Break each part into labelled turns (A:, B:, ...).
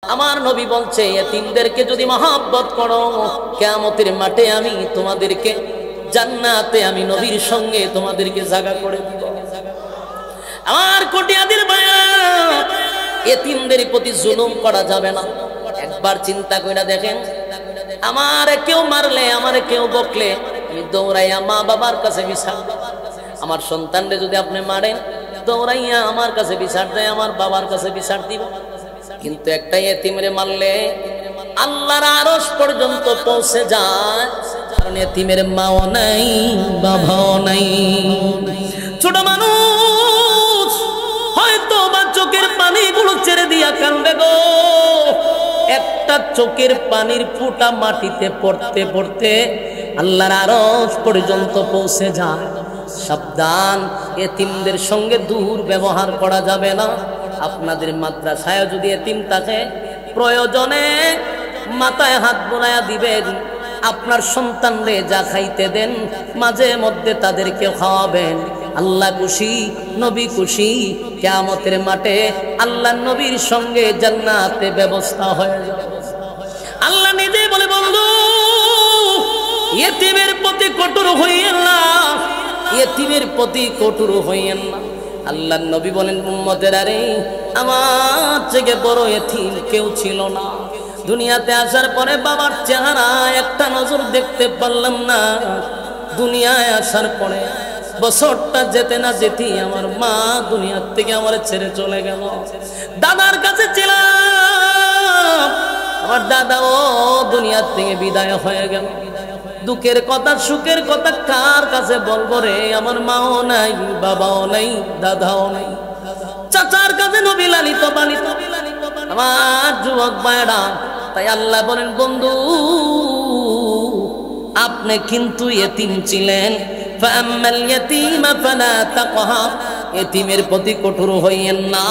A: আমার নবী বলছে এতিমদেরকে যদি মহব্বত করো কিয়ামতের মাঠে আমি তোমাদেরকে জান্নাতে আমি নবীর সঙ্গে তোমাদেরকে জায়গা করে দিব। আমার কোটিয়াদের ভাইরা, এতিমদের প্রতি জুলুম করা যাবে না। একবার চিন্তা করে দেখেন, আমারে কেউ মারলে, আমারে কেউ বকলে আমি দৌড়াইয়া মা বাবার কাছে বিচার দেব। আমার সন্তানরে যদি আপনি মারেন, দৌড়াইয়া আমার কাছে বিচার দেয়, আমার বাবার কাছে বিচার দিব। কিন্তু একটা এতিমরে মারলে আল্লাহর আরশ পর্যন্ত পৌঁছে যায়, কারণ এতিমের মাও নাই, বাবাও নাই। ছোট মানুষ হয়তো বা চোখের পানিগুলো ছেড়ে দিয়া কান্দে গো। একটা চোখের পানির ফোঁটা মাটিতে পড়তে পড়তে আল্লাহর আরশ পর্যন্ত পৌঁছে যায়। সাবধান, এতিমদের সঙ্গে দুর্ব্যবহার করা যাবে না। আপনাদের মাদ্রাসায় যদি এতিম থাকে, প্রয়োজনে মাথায় হাত বোলায়া দিবেন। আপনার সন্তানরে যা খাইতে দেন, মাঝে মধ্যে তাদেরকে খাওয়াবেন। আল্লাহ খুশি, নবী খুশি, কিয়ামতের মাঠে আল্লাহ নবীর সঙ্গে জান্নাতে ব্যবস্থা হয়ে যাবে। আল্লাহ নিজে বলে, বন্ধু এতিমের প্রতি কঠোর হইয়েন না, এতিমের প্রতি কঠোর হইয়েন না। আল্লাহ নবী বলেন, উম্মতেরা রে, আমার থেকে বড় এতিম কেউ ছিল না। দুনিয়াতে আসার পরে বাবার চেহারা একটা নজর দেখতে পারলাম না। দুনিয়ায় আসার পরে বছরটা যেতে না যেতেই আমার মা দুনিয়ার থেকে আমার ছেড়ে চলে গেল। দাদার কাছে ছিলাম, আমার দাদাও দুনিয়ার থেকে বিদায় হয়ে গেল। দুঃখের কথা, সুখের কথা কার কাছে বলবো রে? আমার মাও নাই, বাবাও নাই, দাদাও নাই। চাচার কাছে নবী লালিত পালিত আমার যুবক ভাইরা। তাই আল্লাহ বলেন, বন্ধু আপনি কিন্তু এতিম ছিলেন, ফাআম্মাল ইয়াতীমা ফালা তাকহার, এতিমের প্রতি কঠোর হইয়েন না।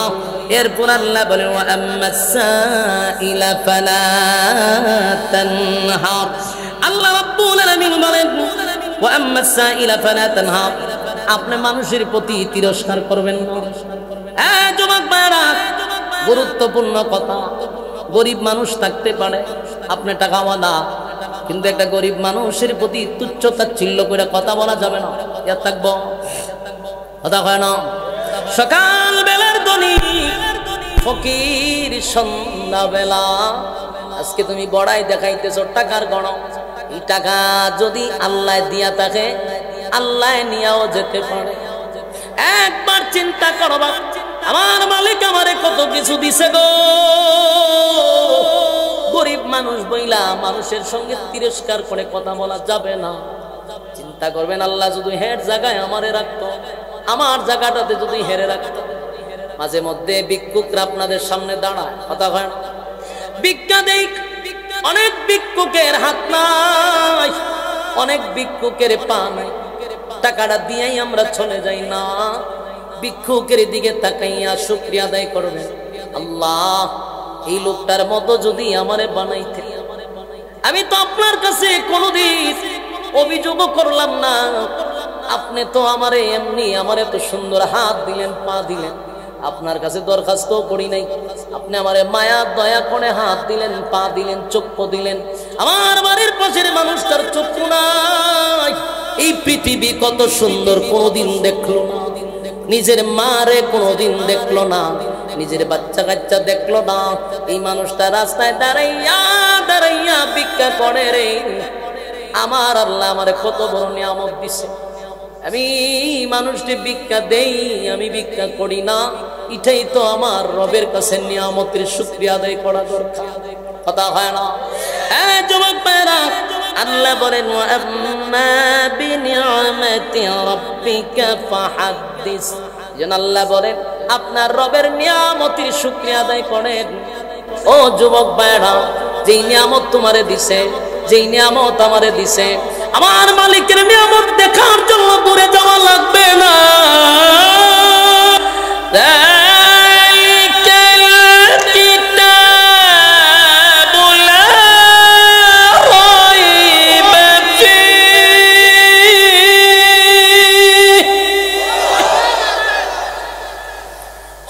A: এরপর আল্লাহ বলেন, ওয়া আম্মাস সাইলা ফালা তানহার। আল্লাহ রাব্বুল আলামিন বলেন, ওয়া আম্মাস সাইলা ফালা তানহার, আপনি মানুষের প্রতি তিরস্কার করবেন না। যুবক ভাইরা, গুরুত্বপূর্ণ কথা। গরিব মানুষ থাকতে পারে, আপনি টাকাওয়ালা, কিন্তু একটা গরিব মানুষের প্রতি তুচ্ছ তাচ্ছিল্য করে কথা বলা যাবে না। ইয়া থাকবো, কথা হয় না। সকাল বেলার ধনী ফকির সন্ধ্যা বেলা। আজকে তুমি বড়াই দেখাইতেছ টাকার গণ। এই টাকা যদি আল্লাহ দিয়া থাকে, আল্লাহ নিয়াও যেতে পারে। একবার চিন্তা করবা, আমার মালিক আমারে কত কিছু দিছে গো। গরিব মানুষ বইলা মানুষের সঙ্গে তিরস্কার করে কথা বলা যাবে না। চিন্তা করবেন, আল্লাহ যদি হের জায়গায় আমারে রাখতো, আমার জায়গাটাতে যদি হেরে রাখতো। মাঝে মধ্যে ভিক্ষুকরা আপনাদের সামনে দাঁড়ায়, কথা হয় না। ভিক্ষা দেই, অনেক ভিক্ষুকের হাত নাই, অনেক ভিক্ষুকের পা নাই। টাকাটা দিয়েই আমরা চলে যাই না। ভিক্ষুকের দিকে তাকাইয়া শুকরিয়া আদায় করবেন, আল্লাহ এই লোকটার মতো যদি আমারে বানাইতে। আমি তো আপনার কাছে কোনোদিন অভিযোগ করলাম না। আপনি তো আমারে এমনি, আমারে তো সুন্দর হাত দিলেন, পা দিলেন, আপনার কাছে দরখাস্ত করি নাই। আপনি আমারে মায়া দয়া করে হাত দিলেন, পা দিলেন, চক্ষু দিলেন। আমার বাড়ির পাশের মানুষটার চক্ষু নাই। এই পৃথিবী কত সুন্দর কোনোদিন দেখলো না। নিজের মারে কোনোদিন দেখলো না, নিজের বাচ্চা কাচ্চা দেখলো না। এই মানুষটা রাস্তায় দাঁড়াইয়া দাঁড়াইয়া ভিক্ষা করে রে। আমার আল্লাহ আমারে কত বড় নিয়ামত দিছে। আমি মানুষটি ভিক্ষা দেই, আমি ভিক্ষা করি না। এটাই তো আমার রবের কাছে নিয়ামতের শুকরিয়া আদায় করা দরকার, কথা হয় না। যুবক ভাইরা, আল্লাহ বলেন, ওয়া আম্মা বিনিআমাতি রাব্বিকা ফাহাদ্দিস। যেন আল্লাহ বলেন, আপনার রবের নিয়ামতের শুকরিয়া আদায় করেন। ও যুবক ভাইরা, যেই নিয়ামত তোমারে দিছে, যেই নিয়ামত আমারে দিছে, আমার মালিকের নিয়ামত দেখার জন্য দূরে যাওয়া লাগবে না।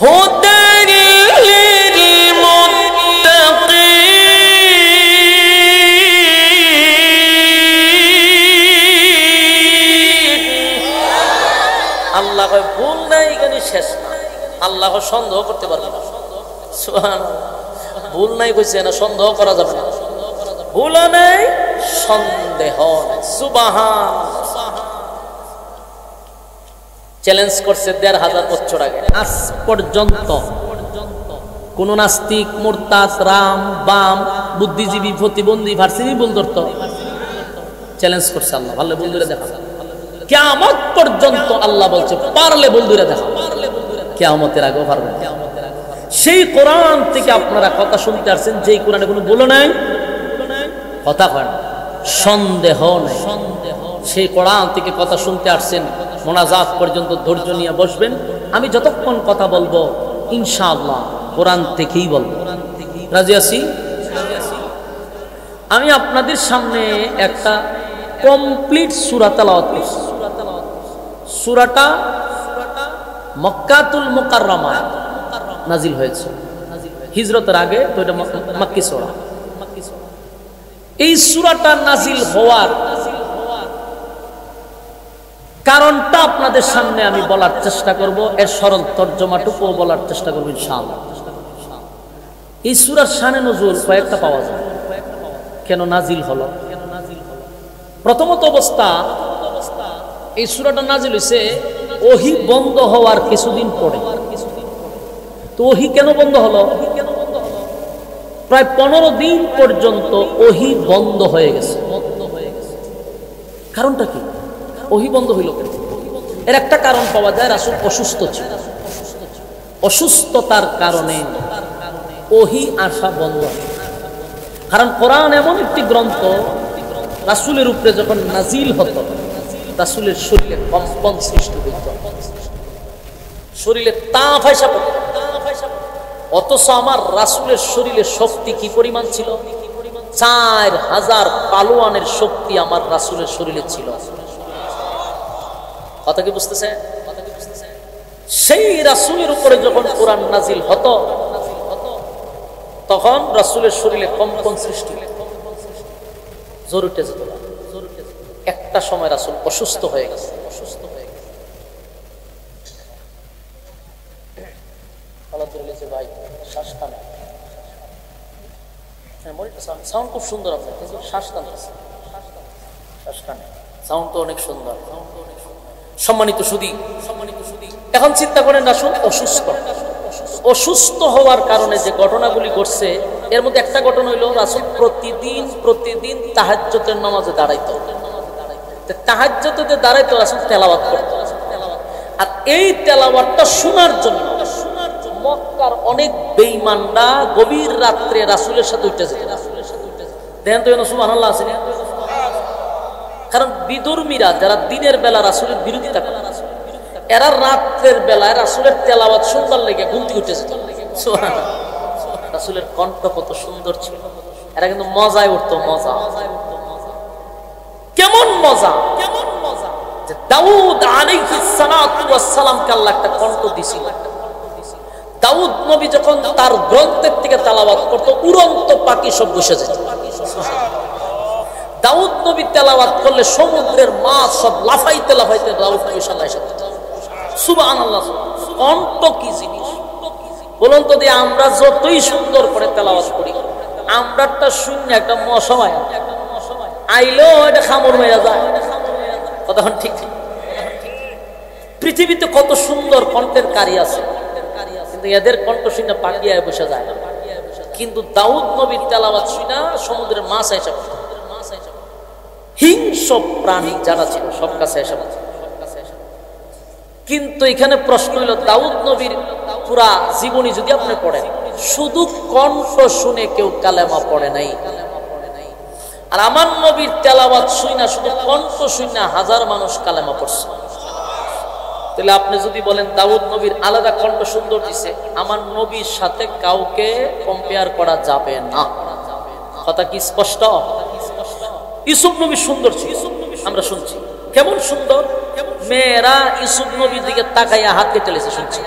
A: هدى للمتقين সন্দেহ করতে পারবে না। সুবহানাল্লাহ, ভুল নাই কইছে না, সন্দেহ করা যাবে না। ভুল নেই, সন্দেহ নেই। সুবহানাল্লাহ। চ্যালেঞ্জ করছে ১৫০০ বছর আগে। আজ পর্যন্ত কোন নাস্তিক, মুরতাদ, রাম, বাম, বুদ্ধিজীবী, প্রতিবন্ধী, ভার্সিটি ভুল ধরত? চ্যালেঞ্জ করছে আল্লাহ, ভালো বন্ধুরা দেখা। কিয়ামত পর্যন্ত আল্লাহ বলছে পারলে বন্ধুরা দেখা, কিয়ামতের আগেও পারবে। সেই কোরআন থেকে আপনারা কথা শুনতে আসছেন, যেই কোরআনে কোনো ভুল নাই, কথা কয় না, সন্দেহ নাই। সেই কোরআন থেকে কথা শুনতে আসছেন, মোনাজাত পর্যন্ত ধৈর্য নিয়ে বসবেন। আমি যতক্ষণ কথা বলবো ইনশাআল্লাহ কোরআন থেকেই বলবো। রাজি আছি? আমি আপনাদের সামনে একটা কমপ্লিট সূরা তেলাওয়াত করছি। সূরাটা মক্কাতুল মুকাররমায় নাজিল হয়েছে, হিজরতের আগে, তো এটা মক্কি সূরা। এই সূরাটা নাজিল হওয়ার কারণটা আপনাদের সামনে আমি বলার চেষ্টা করব, এর সরল তর্জমাটুকু বলার চেষ্টা করব ইনশাআল্লাহ। এই সূরার শানে নজুল কয়েকটা পাওয়া যায়, কেন নাজিল হলো। প্রথমত অবস্থা, এই সূরাটা নাজিল হয়েছে ওহী বন্ধ হওয়ার কিছুদিন পরে। তো ওহী কেন বন্ধ হলো? প্রায় 15 দিন পর্যন্ত ওহী বন্ধ হয়ে গেছে। কারণটা কি? ওহী বন্ধ হইল কেন? এর একটা কারণ পাওয়া যায়, রাসূল অসুস্থ ছিল। অসুস্থতার কারণে ওহী আসা বন্ধ। কারণ কোরআন এমন একটি গ্রন্থ, রাসূলের উপরে যখন নাজিল হতো রাসূলের শরীরে কম্পন সৃষ্টি হইত, শরীরে তাপ আইসা পড়ত। অথচ আমার রাসূলের শরীরে শক্তি কি পরিমাণ ছিল? 4000 পালোয়ানের শক্তি আমার রাসূলের শরীরে ছিল। কথা কি বুঝতেছে? সেই রাসূলের উপরে যখন কোরআন নাজিল হতো তখন রাসূলের শরীরে কম্পন সৃষ্টি, জ্বর উঠে যেত। একটা সময় রাসূল অসুস্থ হয়ে গেছে। ভাই শ্বাস টানে, সাউন্ড খুব সুন্দর আপনার, কিন্তু শ্বাস টানে, শ্বাস টানে, সাউন্ড তো অনেক সুন্দর। সম্মানিত সুধী, এখন চিন্তা করেন রাসূল অসুস্থ। অসুস্থ হওয়ার কারণে যে ঘটনাগুলি ঘটছে, এর মধ্যে একটা ঘটনা হইল রাসূল প্রতিদিন তাহাজ্জুদের নামাজে দাঁড়াইতো। তাহাজ্জুদে দাঁড়াইতো, রাসূল তেলাওয়াত করত। আর এই তেলাওয়াতটা শোনার জন্য মক্কার অনেক বেঈমানরা গভীর রাত্রে রাসূলের সাথে উঠে যেত। দেখেন তো সুবহানাল্লাহ আছে না? কারণ বিধর্মীরা যারা দিনের বেলা রাসূলের বিরোধিতা করে, এরা রাত্রের বেলায় রাসূলের তেলাওয়াত শুনবার লেগে ঘুম থেকে উঠে যেত। সুবহানাল্লাহ, রাসূলের কণ্ঠ কত সুন্দর ছিল। এরা কিন্তু মজায় উঠতো। মজা কেমন মজা, যে দাউদ আলাইহিস সালাতু ওয়াস সালামকে আল্লাহ একটা কণ্ঠ দিছিল। দাউদ নবী যখন তার গ্রন্থের থেকে তেলাওয়াত করত, উড়ন্ত পাখি সব বসে যেত। দাউদ নবী তেলাওয়াত করলে সমুদ্রের মাছ সব লাফাইতে লাফাইতে দাউদ নবীর সামনে এসে যেত। সুবহানাল্লাহ, কণ্ঠ কি জিনিস বলুন তো। দিয়ে আমরা যতই সুন্দর করে তেলাওয়াত করি, আমরাটা শূন্য একটা মশায় আইলো এটা খামর মেরা যায়। কথা ঠিক। পৃথিবীতে কত সুন্দর কণ্ঠের কারি আছে, কিন্তু এদের কণ্ঠ শুনে পাকিয়ে বসে যায় না। কিন্তু দাউদ নবীর তেলাওয়াত শুনে সমুদ্রের মাছ এসে, হিংস্র প্রাণী যারা ছিল সব কাছে এসে। কিন্তু এখানে প্রশ্ন হইল, দাউদ নবীর পুরা জীবনী যদি আপনি পড়েন, শুধু কণ্ঠ শুনে কেউ কালেমা পড়ে নাই। আর আমার নবীর তেলাওয়াত শুনা, শুধু কণ্ঠ শুনা হাজার মানুষ কালেমা পড়ছে। তাহলে আপনি যদি বলেন দাউদ নবীর আলাদা কণ্ঠ সুন্দর দিছে, আমার নবীর সাথে কাউকে কম্পেয়ার করা যাবে না। কথা কি স্পষ্ট? ইউসুফ নবী সুন্দর ছিল, আমরা শুনছি কেমন সুন্দর। মেয়েরা ইউসুফ নবীর দিকে তাকাইয়া হাত কেটে লেছে শুনছি।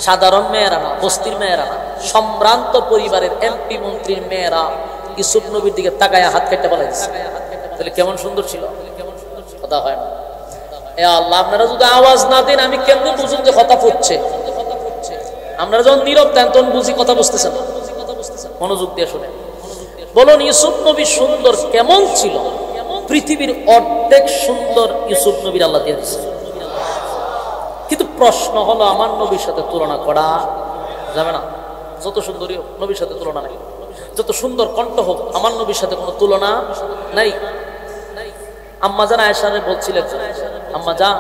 A: সাধারণ মেয়েরা না, বস্তির মেয়েরা না, সম্ভ্রান্ত পরিবারের এমপি মন্ত্রীর মেয়েরা ইউসুফ নবীর দিকে তাকাইয়া হাত কেটে বলে দিচ্ছে। তাহলে কেমন সুন্দর ছিল? কথা হয় না। এ আল্লাহ, আপনারা যদি আওয়াজ না দেন আমি কেমনে বুঝুন যে কথা ফুটছে? আমরা যখন নীরব দেন তখন বুঝি কথা বুঝতেছেন, মনোযোগ দিয়ে শুনে বলুন ইউসুফ নবী সুন্দর কেমন ছিল? পৃথিবীর অর্ধেক সুন্দর ইউসুফ নবীর আল্লাহ দিয়ে দিয়েছে। কিন্তু প্রশ্ন হলো আমার নবীর সাথে তুলনা করা যাবে না। যত সুন্দরী হোক নবীর সাথে তুলনা নেই, যত সুন্দর কণ্ঠ হোক আমার নবীর সাথে কোনো তুলনা নাই। আম্মা জান আয়েশারে বলছিলেন, আম্মা জান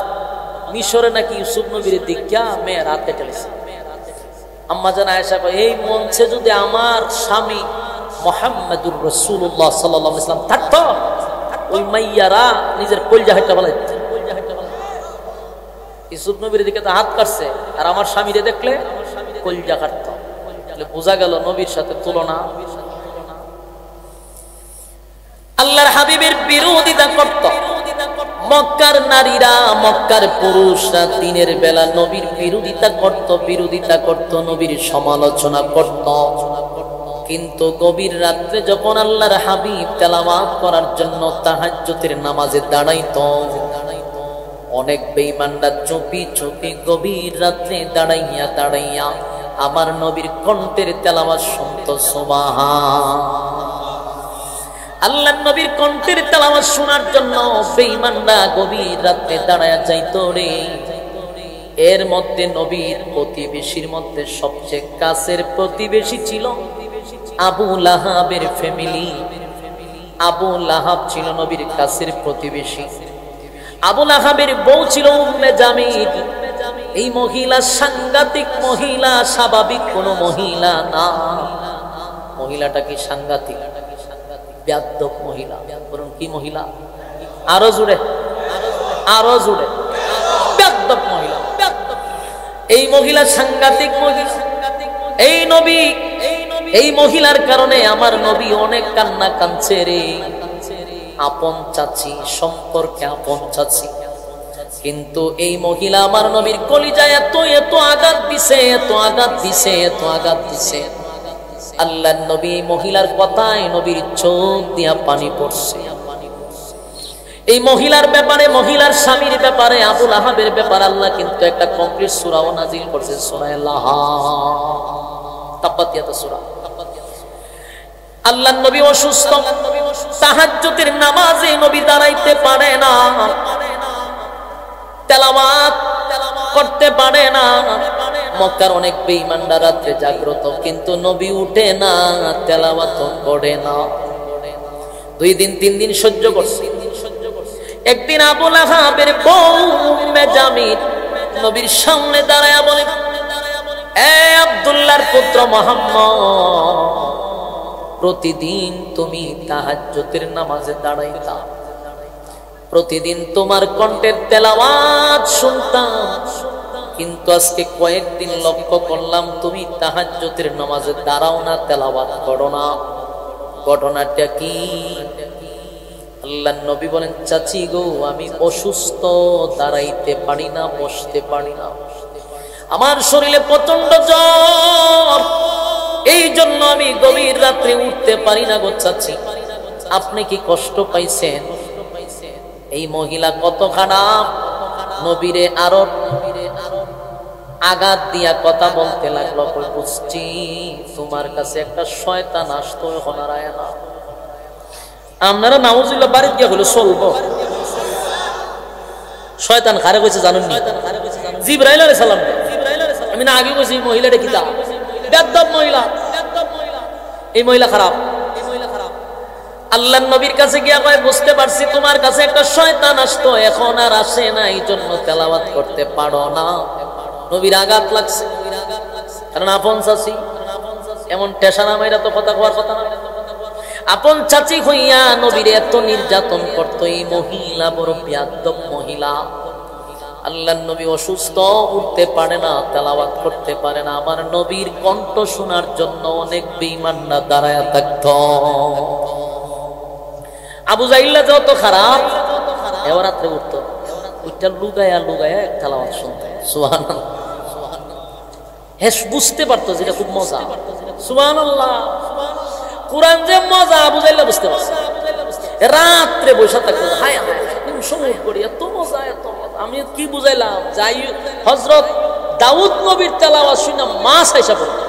A: মিশরে নাকি ইউসুফ নবীর দিকটা মেয়ের হাতে টেলেছে। আম্মা জান আয়েশা কয় এই মঞ্চে যদি আমার স্বামী মুহাম্মদুর রাসূলুল্লাহ সাল্লাল্লাহু আলাইহি ওয়াসাল্লাম থাকতো, ওই মাইয়ারা নিজের কলজা হাইটা বলাইত। ইউসুফ নবীর দিকে তো হাত কাটছে, আর আমার স্বামীরে দেখলে কলজা কাটতো। বোঝা গেল নবীর সাথে তুলনা। আল্লাহর হাবিবের বিরোধিতা করত মক্কার নারীরা, মক্কার পুরুষরা দিনের বেলা নবীর বিরোধিতা করত, নবীর সমালোচনা করত। কিন্তু গভীর রাত্রে যখন আল্লাহর হাবিব তেলাওয়াত করার জন্য তাহাজ্জুদের নামাজে দাঁড়াইতো, অনেক বেঈমানরা চুপি চুপি গভীর রাত্রে দাঁড়াইয়া আমার নবীর কণ্ঠের তেলাওয়াত শুনতো। সুবহান আল্লাহর নবীর কণ্ঠের তেলাওয়াত শোনার জন্য বেঈমানরা গভীর রাতে দাঁড়ায়া যাইতো রে। এর মধ্যে নবীর প্রতিবেশীর মধ্যে সবচেয়ে কাছের প্রতিবেশী ছিল আবু লাহাবের ফ্যামিলি। আবু লাহাব ছিল নবীর কাছের প্রতিবেশী। আবু লাহাবের বউ ছিল উম্মে জামিল। এই মহিলা সাংঘাতিক মহিলা, স্বাভাবিক কোন মহিলা না। মহিলাটা কি সাংঘাতিক, বেয়াদব মহিলা। বলুন কি মহিলা? আরো জুড়ে বেয়াদব মহিলা। এই মহিলা সাংঘাতিক মহিলা। এই মহিলার কারণে আমার নবী অনেক কান্না কাঁদছে রে। আপন চাচি, সম্পর্কে আপন চাচি, কিন্তু এই মহিলা আমার নবীর কলিজায় এত আঘাত দিছে। আল্লাহর নবী মহিলার কথায় নবীর চোখ দিয়া পানি পড়ছে। এই মহিলার ব্যাপারে, মহিলার স্বামীর ব্যাপারে, আবু লাহাবের ব্যাপারে আল্লাহ কিন্তু একটা কমপ্লিট সূরাও নাযিল করছে, সূরা লাহা, তাব্বাতিয়াত সূরা। আল্লাহর নবী অসুস্থ, তাহাজ্জুদের নামাজে নবী দাঁড়াইতে পারে না, তেলাওয়াত করতে পারে না। মক্কার অনেক বেঈমানরা রাতে জাগ্রত, কিন্তু নবী উঠে না, তেলাওয়াত করে না। 2 দিন 3 দিন সহ্য করছে। একদিন আবু লাহাবের বউ উম্মে জামিল নবীর সামনে দাঁড়ায়া বলে, এ আব্দুল্লাহর পুত্র মুহাম্মদ, প্রতিদিন তুমি তাহাজ্জুদের নামাজে দাঁড়াইতা, প্রতিদিন তোমার কণ্ঠের তেলাওয়াত শুনতাম, কিন্তু আজকে কয়েকদিন লক্ষ্য করলাম তুমি তাহাজ্জুদের নামাজে দাঁড়াও না, তেলাওয়াত করো না। ঘটনাটা কি? আল্লাহর নবী বলেন, চাচি গো, আমি অসুস্থ, দাঁড়াইতে পারি না, বসতে পারি না, আমার শরীরে প্রচন্ড জ্বর, এই জন্য আমি গভীর রাত্রে উঠতে পারি না গো চাচি, আপনি কি কষ্ট পাইছেন? এই মহিলা কত খারাপ, নবীরে আরো আঘাত দিয়া কথা বলতে লাগলো। বুঝছি তোমার কাছে একটা শয়তান আসতো, এখন আর আয় না। আপনারা নাউজুবিল্লাহ বাড়ি গিয়া হলো চলবো। শয়তান কারে কইছে জানেন নি? জিবরাইল আলাইহিস সালাম। আমি না আগে কইছি মহিলাটা কি দাও, বেয়াদব মহিলা। এই মহিলা খারাপ। আল্লাহর নবীর কাছে গিয়া কয়, বুঝতে পারছি তোমার কাছে একটা শয়তান আসতো, এখন আর আসে না, এই জন্য তেলাওয়াত করতে পারো না। নবীর আঘাত লাগছে, কারণ আপন চাচি, এমন টেশানা মাইরা তো কথা কোয়ার কথা না। আপন চাচি হইয়া নবীর এত নির্যাতন করত এই মহিলা, বড় বেয়াদব মহিলা। আল্লাহর নবী অসুস্থ, উঠতে পারে না, তেলাওয়াত করতে পারে না। আমার নবীর কণ্ঠ শোনার জন্য অনেক বেঈমানরা দাঁড়ায়া থাকত। আবু জাইল্লা যত খারাপ, এবার রাত্রে উঠতো, উঠটা লুগায়া তেলাওয়াত শুনতো। সুবহানাল্লাহ। বুঝতে পারতো যেটা খুব মজা। সুবহানাল্লাহ। কোরআন যে মজা আবু জাইল্লা বুঝতে পারছে। রাত্রে বসে থাকতো, হায় হায় কোন সময় করি, এত মজা, এত মজা। আমি কি বুঝাইলাম? যাই হযরত দাউদ নবীর তেলাওয়াত শুনে মাছ আইসা পড়তো।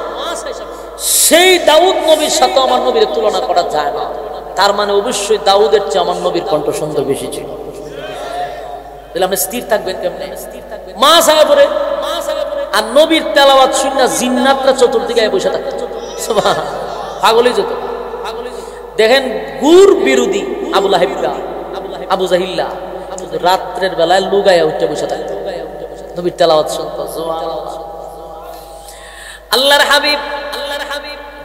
A: সেই দাউদ নবীর সাথে আমার নবীর তুলনা করা যায় না। তার মানে অবশ্যই দাউদের চেয়ে আমার নবীর কণ্ঠ সুন্দর বেশি ছিল। তাহলে আপনি স্থির থাকবেন কেমনে? মাছ আগে পড়ে আর নবীর তেলাওয়াত শুনে জিন্নাতরা চতুর্দিকে বসে থাকতো, পাগলই যেত। দেখেন গুর বিরোধী আবু লাহিবরা, আবু জাহিল্লা রাত্রের বেলায় লুগাইয়া উঠে বসে থাকতো, নবীর তেলাওয়াত শুনতো। আল্লাহর হাবিব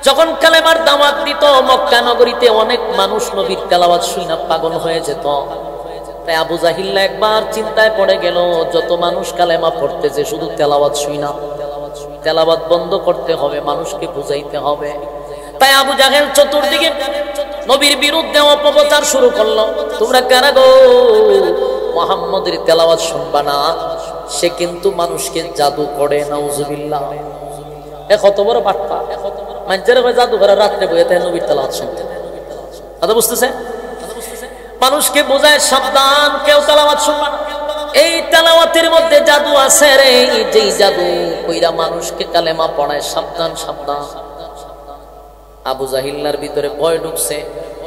A: যখন কালেমার দাওয়াত দিত মক্কা নগরীতে অনেক মানুষ নবীর তেলাওয়াত শুনে পাগল হয়ে যেত। তাই আবু জাহিল্লা একবার চিন্তায় পড়ে গেল, যত মানুষ কালেমা পড়তেছে শুধু তেলাওয়াত শুনা, তেলাওয়াত বন্ধ করতে হবে, মানুষকে বুঝাইতে হবে। তাই আবু জাহেল চতুর্দিকে নবীর বিরুদ্ধে অপপ্রচার শুরু করলো, তোমরা কারা গো, মুহাম্মদের তেলাওয়াত শুনবা না, সে কিন্তু মানুষকে জাদু করে। নাউজুবিল্লাহ। কত বড় বাটপা, মানুষের জাদু করে রাত্রে বইয়ে তাই নবীর তেলাওয়াত শুনতে। কথা বুঝতেছে? মানুষকে বোঝায় সাবধান, কেউ তেলাওয়াত শুনবা না, এই তেলাওয়াতের মধ্যে জাদু আছে রে, যেই জাদু কইরা মানুষকে কালেমা পড়ায়, সাবধান সাবধান। আবু জাহিল্লার ভিতরে ভয় ঢুকছে,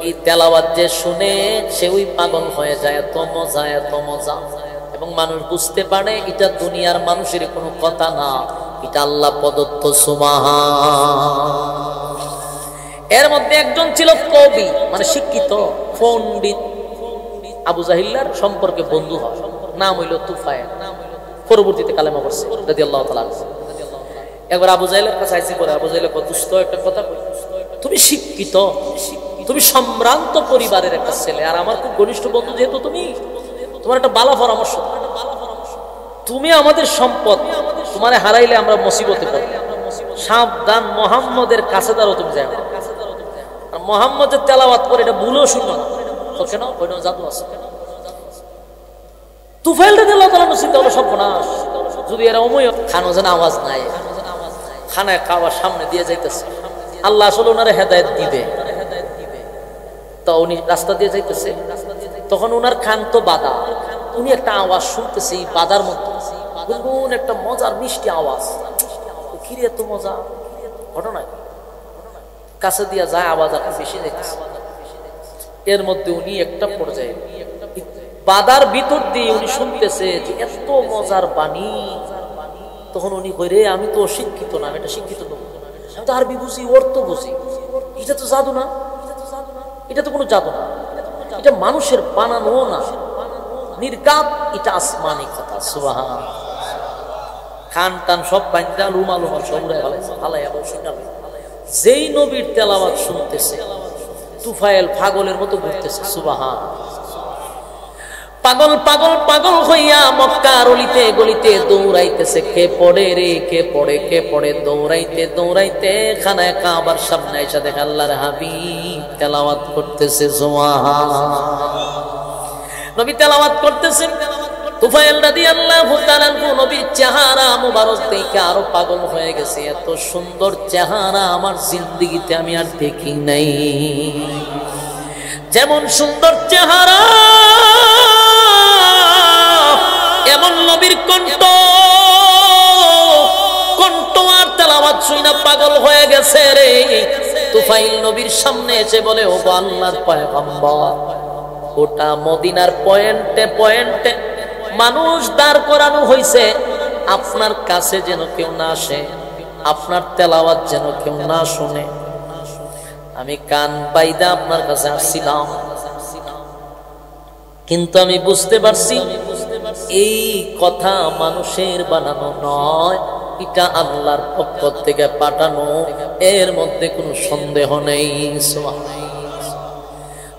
A: এই তেলাওয়াত যে শুনে সে ওই পাগল হয়ে যায়, এত মজা এত মজা। এবং মানুষ বুঝতে পারে এটা দুনিয়ার মানুষের কোনো কথা না, এটা আল্লাহ প্রদত্ত সুবহান। এর মধ্যে একজন ছিল কবি, মানে শিক্ষিত পণ্ডিত, আবু জাহিল্লার সম্পর্কে বন্ধু হয়, নাম হইল তুফাইল, পরবর্তীতে কালেমা পড়ছে রাদিয়াল্লাহু তাআলা। একবার আবু জাহিলের কাছে আইসি করে, আবু জাহিল কত দুষ্ট একটা কথা, তুমি শিক্ষিত, তুমি সম্ভ্রান্ত পরিবারের একটা ছেলে, আর আমার খুব ঘনিষ্ঠ বন্ধু যেহেতু তুমি, তোমার একটা ভালো পরামর্শ, তুমি আমাদের সম্পদ, তোমারে হারাইলে আমরা মুসিবতে পড়ব, সাবধান, মুহাম্মদের কাছে দাঁড়ো, তুমি যাও। আর মুহাম্মদের তেলাওয়াত করে এটা ভুলেও শুনো না, কেন? ওই জাদু আছে। তুফাইল রাদিয়াল্লাহু তাআলা চিন্তা হলো সর্বনাশ, যদি এরা অময় খানো যেন আওয়াজ নাই, খানায় খাওয়ার সামনে দিয়ে যাইতেছে, আল্লাহ আসলে ওনারে হেদায়েত দিবে, তো উনি রাস্তা দিয়ে যাইতেছে, তখন ওনার খান তো বাধা, উনি একটা আওয়াজ শুনতেছে, এই বাধার মধ্যে গুনগুন একটা মজার মিষ্টি আওয়াজ, কিরে এত মজা, ঘটনা কি? কাছে দিয়া যায়, আওয়াজ আর বেশি যাইতেছে। এর মধ্যে উনি একটা পর্যায়ে বাদার ভিতর দিয়ে উনি শুনতেছে যে এত মজার বাণী, তখন উনি কইরে, আমি তো অশিক্ষিত না, এটা শিক্ষিত লোক, আমি তো আরবি বুঝি, অর্থ বুঝি, এটা তো জাদু না, এটা তো কোনো জাদু না, এটা মানুষের বানানো না, নির্গাত, এটা আসমানি কথা। সুবহান। খান টান সব বাইন্দা রুমাল রুমাল সব উড়াই ফালাইয়া শুনাবে, যেই নবীর তেলাওয়াত শুনতেছে তুফাইল পাগলের মতো ঘুরতেছে। সুবহান। পাগল পাগল পাগল হইয়া মক্কার অলিতে গলিতে দৌড়াইতেছে, কে পড়ে রে, কে পড়ে, কে পড়ে, দৌড়াইতে দৌড়াইতে খানায় কাবার সামনে এসে দেখে আল্লাহর হাবিব তেলাওয়াত করতেছে। সুবহান। নবী তেলাওয়াত করতেছেন, তুফাইল রাদিয়াল্লাহু তাআলা নবীর চেহারা মুবারক দেখে আরো পাগল হয়ে গেছে, এত সুন্দর চেহারা আমার জিন্দেগিতে আমি আর দেখি নাই, যেমন সুন্দর চেহারা এমন নবীর কণ্ঠ, কণ্ঠ আর তেলাওয়াত শুনে পাগল হয়ে গেছে রে। তুফাইল নবীর সামনে এসে বলে, ও আল্লাহর পয়গম্বর, ওটা মদিনার পয়েন্টে পয়েন্টে মানুষ দাঁড় করানো হয়েছে, আপনার কাছে যেন কেউ না আসে, আপনার তেলাওয়াত যেন কেউ না শুনে। আমি কান বাইদা আপনার কাছে আসছিলাম, কিন্তু আমি বুঝতে পারছি এই কথা মানুষের বানানো নয়, এটা আল্লাহর পক্ষ থেকে পাঠানো, এর মধ্যে কোনো সন্দেহ নেই।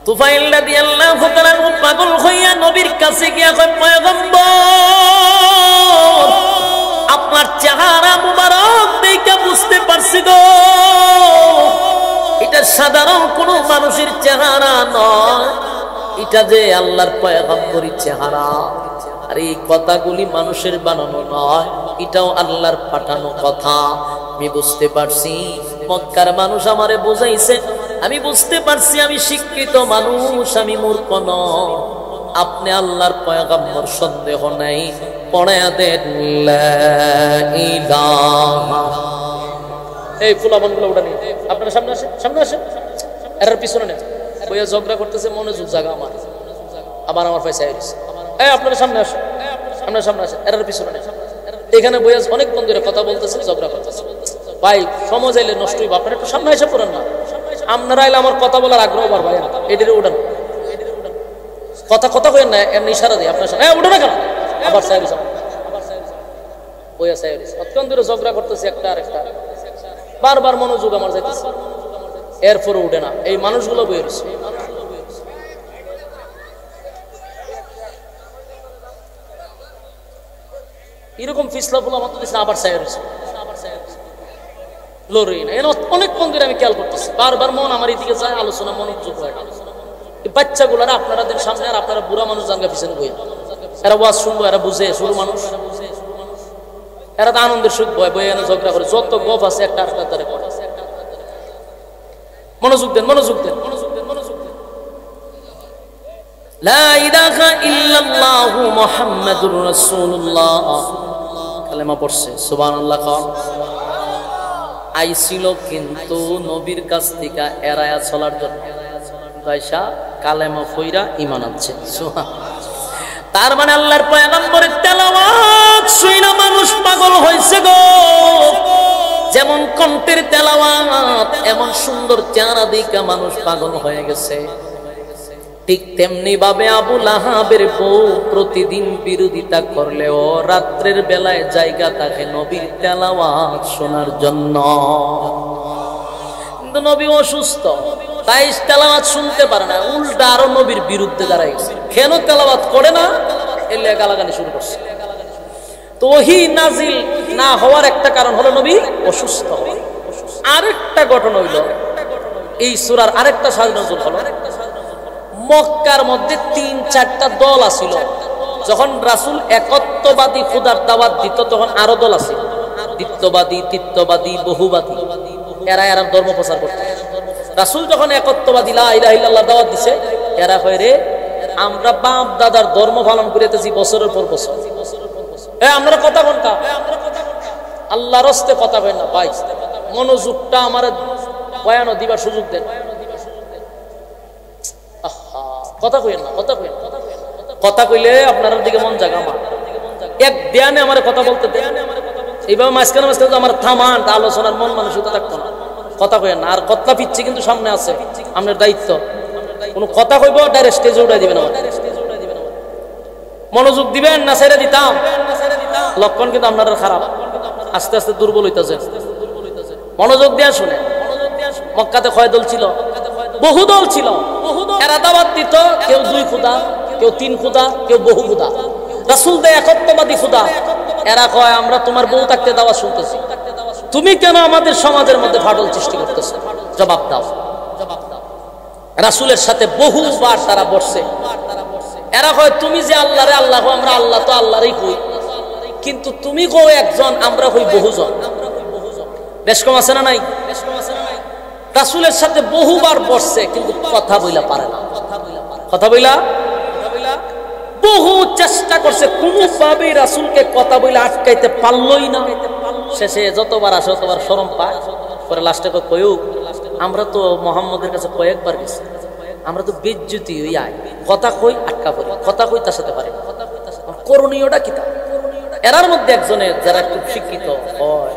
A: তুফাইল রাদিয়াল্লাহু তাআলা পাগল হইয়া নবীর কাছে গিয়া কয়, পয়গম্বর, আপনার চেহারা মুবারক দেখে বুঝতে পারছি গো, এটা সাধারণ কোন মানুষের চেহারা নয়, এটা যে আল্লাহর পয়গম্বরের চেহারা। আর এই কথাগুলি মানুষের বানানো নয়, এটাও আল্লাহর পাঠানো কথা। আমি বুঝতে পারছি মক্কার মানুষ আমারে বুঝাইছে, আমি বুঝতে পারছি আমি শিক্ষিত মানুষ, আমি মূর্খ নয়, আপনি আল্লাহর পয়গম্বর, সন্দেহ নাই। পড়ে দেন লা ইলাহা। এই ফুলাবানগুলো ওটা নিয়ে আপনারা সামনে আসেন, সামনে আসেন, এর পিছনে নেন। বইয়া ঝগড়া করতেছে, মনোযোগ জায়গা আমার, আবার আমার পয়সা এসেছে। এই আপনারা সামনে আসেন, আপনারা সামনে আসেন, এর পিছনে নেন। এখানে বইয়া অনেক বন্ধুরা কথা বলতেছে, ঝগড়া করতেছে। ভাই সময় আইলে নষ্ট হইব, আপনারা একটু সামনে এসে পড়েন না। আপনারা আইলে আমার কথা বলার আগ্রহ বাড়বে। এদের উঠান, কথা কথা কইেন না, এমনি ইশারা দিই আপনার সামনে। উঠো না কেন? আবার সাহেব বইয়া সাহেব অত্যন্ত দূরে ঝগড়া করতেছে একটা আর একটা, বারবার মনোযোগ আমার যাইতেছে, এরপরে উঠে না। এই মানুষগুলো বইয়ে রয়েছে। এরকম ফিসলা ফুল আমার তো দিচ্ছে, আবার সাহেব রয়েছে, লড়ি না। এর অনেক বন্ধুরা আমি খেয়াল করতেছি, বারবার মন আমার এদিকে যায়, আলোচনা মনোযোগ হয়। বাচ্চাগুলারা আপনাদের সামনে, আর আপনারা বুড়া মানুষ জানগা পিছনে বই, এরা ওয়াজ শুনবো, এরা বুঝে, শুরু মানুষ, এরা তো আনন্দের সুখ বয়, বই এনে ঝগড়া করে, যত গপ আছে একটা আরেকটা তারে করে। মনোযোগ দেন, মনোযোগ দেন, মনোযোগ দেন, মনোযোগ দেন। লা ইলাহা ইল্লাল্লাহু মুহাম্মাদুর রাসূলুল্লাহ, কালেমা পড়ছে, সুবহানাল্লাহ। আইছিল কিন্তু নবীর কাছ থেকে এড়ায়া চলার জন্য, পয়সা কালেমা ফইরা ঈমান আনছে। তার মানে আল্লাহর পয়গম্বরের তেলাওয়াত শুইনা মানুষ পাগল হইছে গো। যেমন কণ্ঠের তেলাওয়াত, এমন সুন্দর চেহারা দিকে মানুষ পাগল হয়ে গেছে। ঠিক তেমনি ভাবে আবু লাহাবের বউ প্রতিদিন বিরোধিতা করলেও রাত্রের বেলায় জায়গা থাকে নবীর তেলাওয়াত শোনার জন্য। কিন্তু নবী অসুস্থ, তাই তেলাওয়াত শুনতে পারে না, উল্টা আরো নবীর বিরুদ্ধে দাঁড়ায় গেছে। কেন তেলাওয়াত করে না, এলে গালাগালি শুরু করছে। তো ওহী নাজিল না হওয়ার একটা কারণ হলো নবী অসুস্থ। আরেকটা ঘটনা হইল, এই সূরার আরেকটা সাজনজুল হলো, মক্কার মধ্যে ৩-৪টা দল আছিল। যখন রাসূল একত্ববাদী খুদার দাওয়াত দিত, তখন আরো দল আছিল, দ্বিত্ববাদী, তৃতীয়বাদী, বহুবাদী। এরা ধর্ম প্রচার করত। রাসূল যখন একত্ববাদী লা ইলাহা ইল্লাল্লাহ দাওয়াত দিছে, এরা কয় রে আমরা বাপ দাদার ধর্ম পালন করিতেছি বছরের পর বছর, আমরা কথা কোনটা, আল্লাহর রাস্তে কথা কই না। ভাই মনোযোগটা আমার বয়ান দিবার সুযোগ দেন। কথা কইেন না, কথা কইেন, কথা কইলে আপনার দিকে মন জাগা। আমার এক ধ্যানে আমার কথা বলতে দেন, এইভাবে মাঝখানে মাঝখানে আমার থামান, আলোচনার মন মানসিকতা থাকতো না। কথা কইেন না। আর কথা পিচ্ছি কিন্তু সামনে আছে, আপনার দায়িত্ব। কোনো কথা কইব ডাইরেক্ট স্টেজে উঠাই দিবেন, আমার মনোযোগ দিবেন না ছেড়ে দিতাম। লক্ষণ কিন্তু আপনার খারাপ, আস্তে আস্তে দুর্বল হইতেছে। মনোযোগ দিয়ে শুনে। মক্কাতে কয় দল ছিল? বহু দল ছিল। এরা দাওয়াত দিত, কেউ 2 খুদা, কেউ 3 খুদা, কেউ বহু খুদা। রাসূল দেয় একত্ববাদী খুদা। এরা কয় আমরা তোমার বউ থাকতে দাওয়াত শুনতেছি, তুমি কেন আমাদের সমাজের মধ্যে ফাটল সৃষ্টি করতেছ? জবাব দাও। রাসূলের সাথে বহুবার তারা বসছে। এরা কয় তুমি যে আল্লাহরে আল্লাহ, আমরা আল্লাহ তো আল্লাহরই কই, কিন্তু তুমি কও একজন, আমরা হই বহুজন। বেশ কম আছে না নাই? রাসূলের সাথে বহুবার বসছে, কিন্তু কথা বইলা পারে না। কথা বইলা বহু চেষ্টা করছে, কোনোভাবেই রাসূলকে কথা বইলা আটকাইতে পারলই না। শেষে যতবার আসে ততবার শরম পায়। পরে লাস্টে কয়ও আমরা তো মুহাম্মদের কাছে কয়েকবার গেছি, আমরা তো বেজ্জতি হই, আয় কথা কই আটকা পড়ি, কথা কই তার সাথে পারে। করণীয়টা কি? এরার মধ্যে একজনের যারা খুব শিক্ষিত হয়,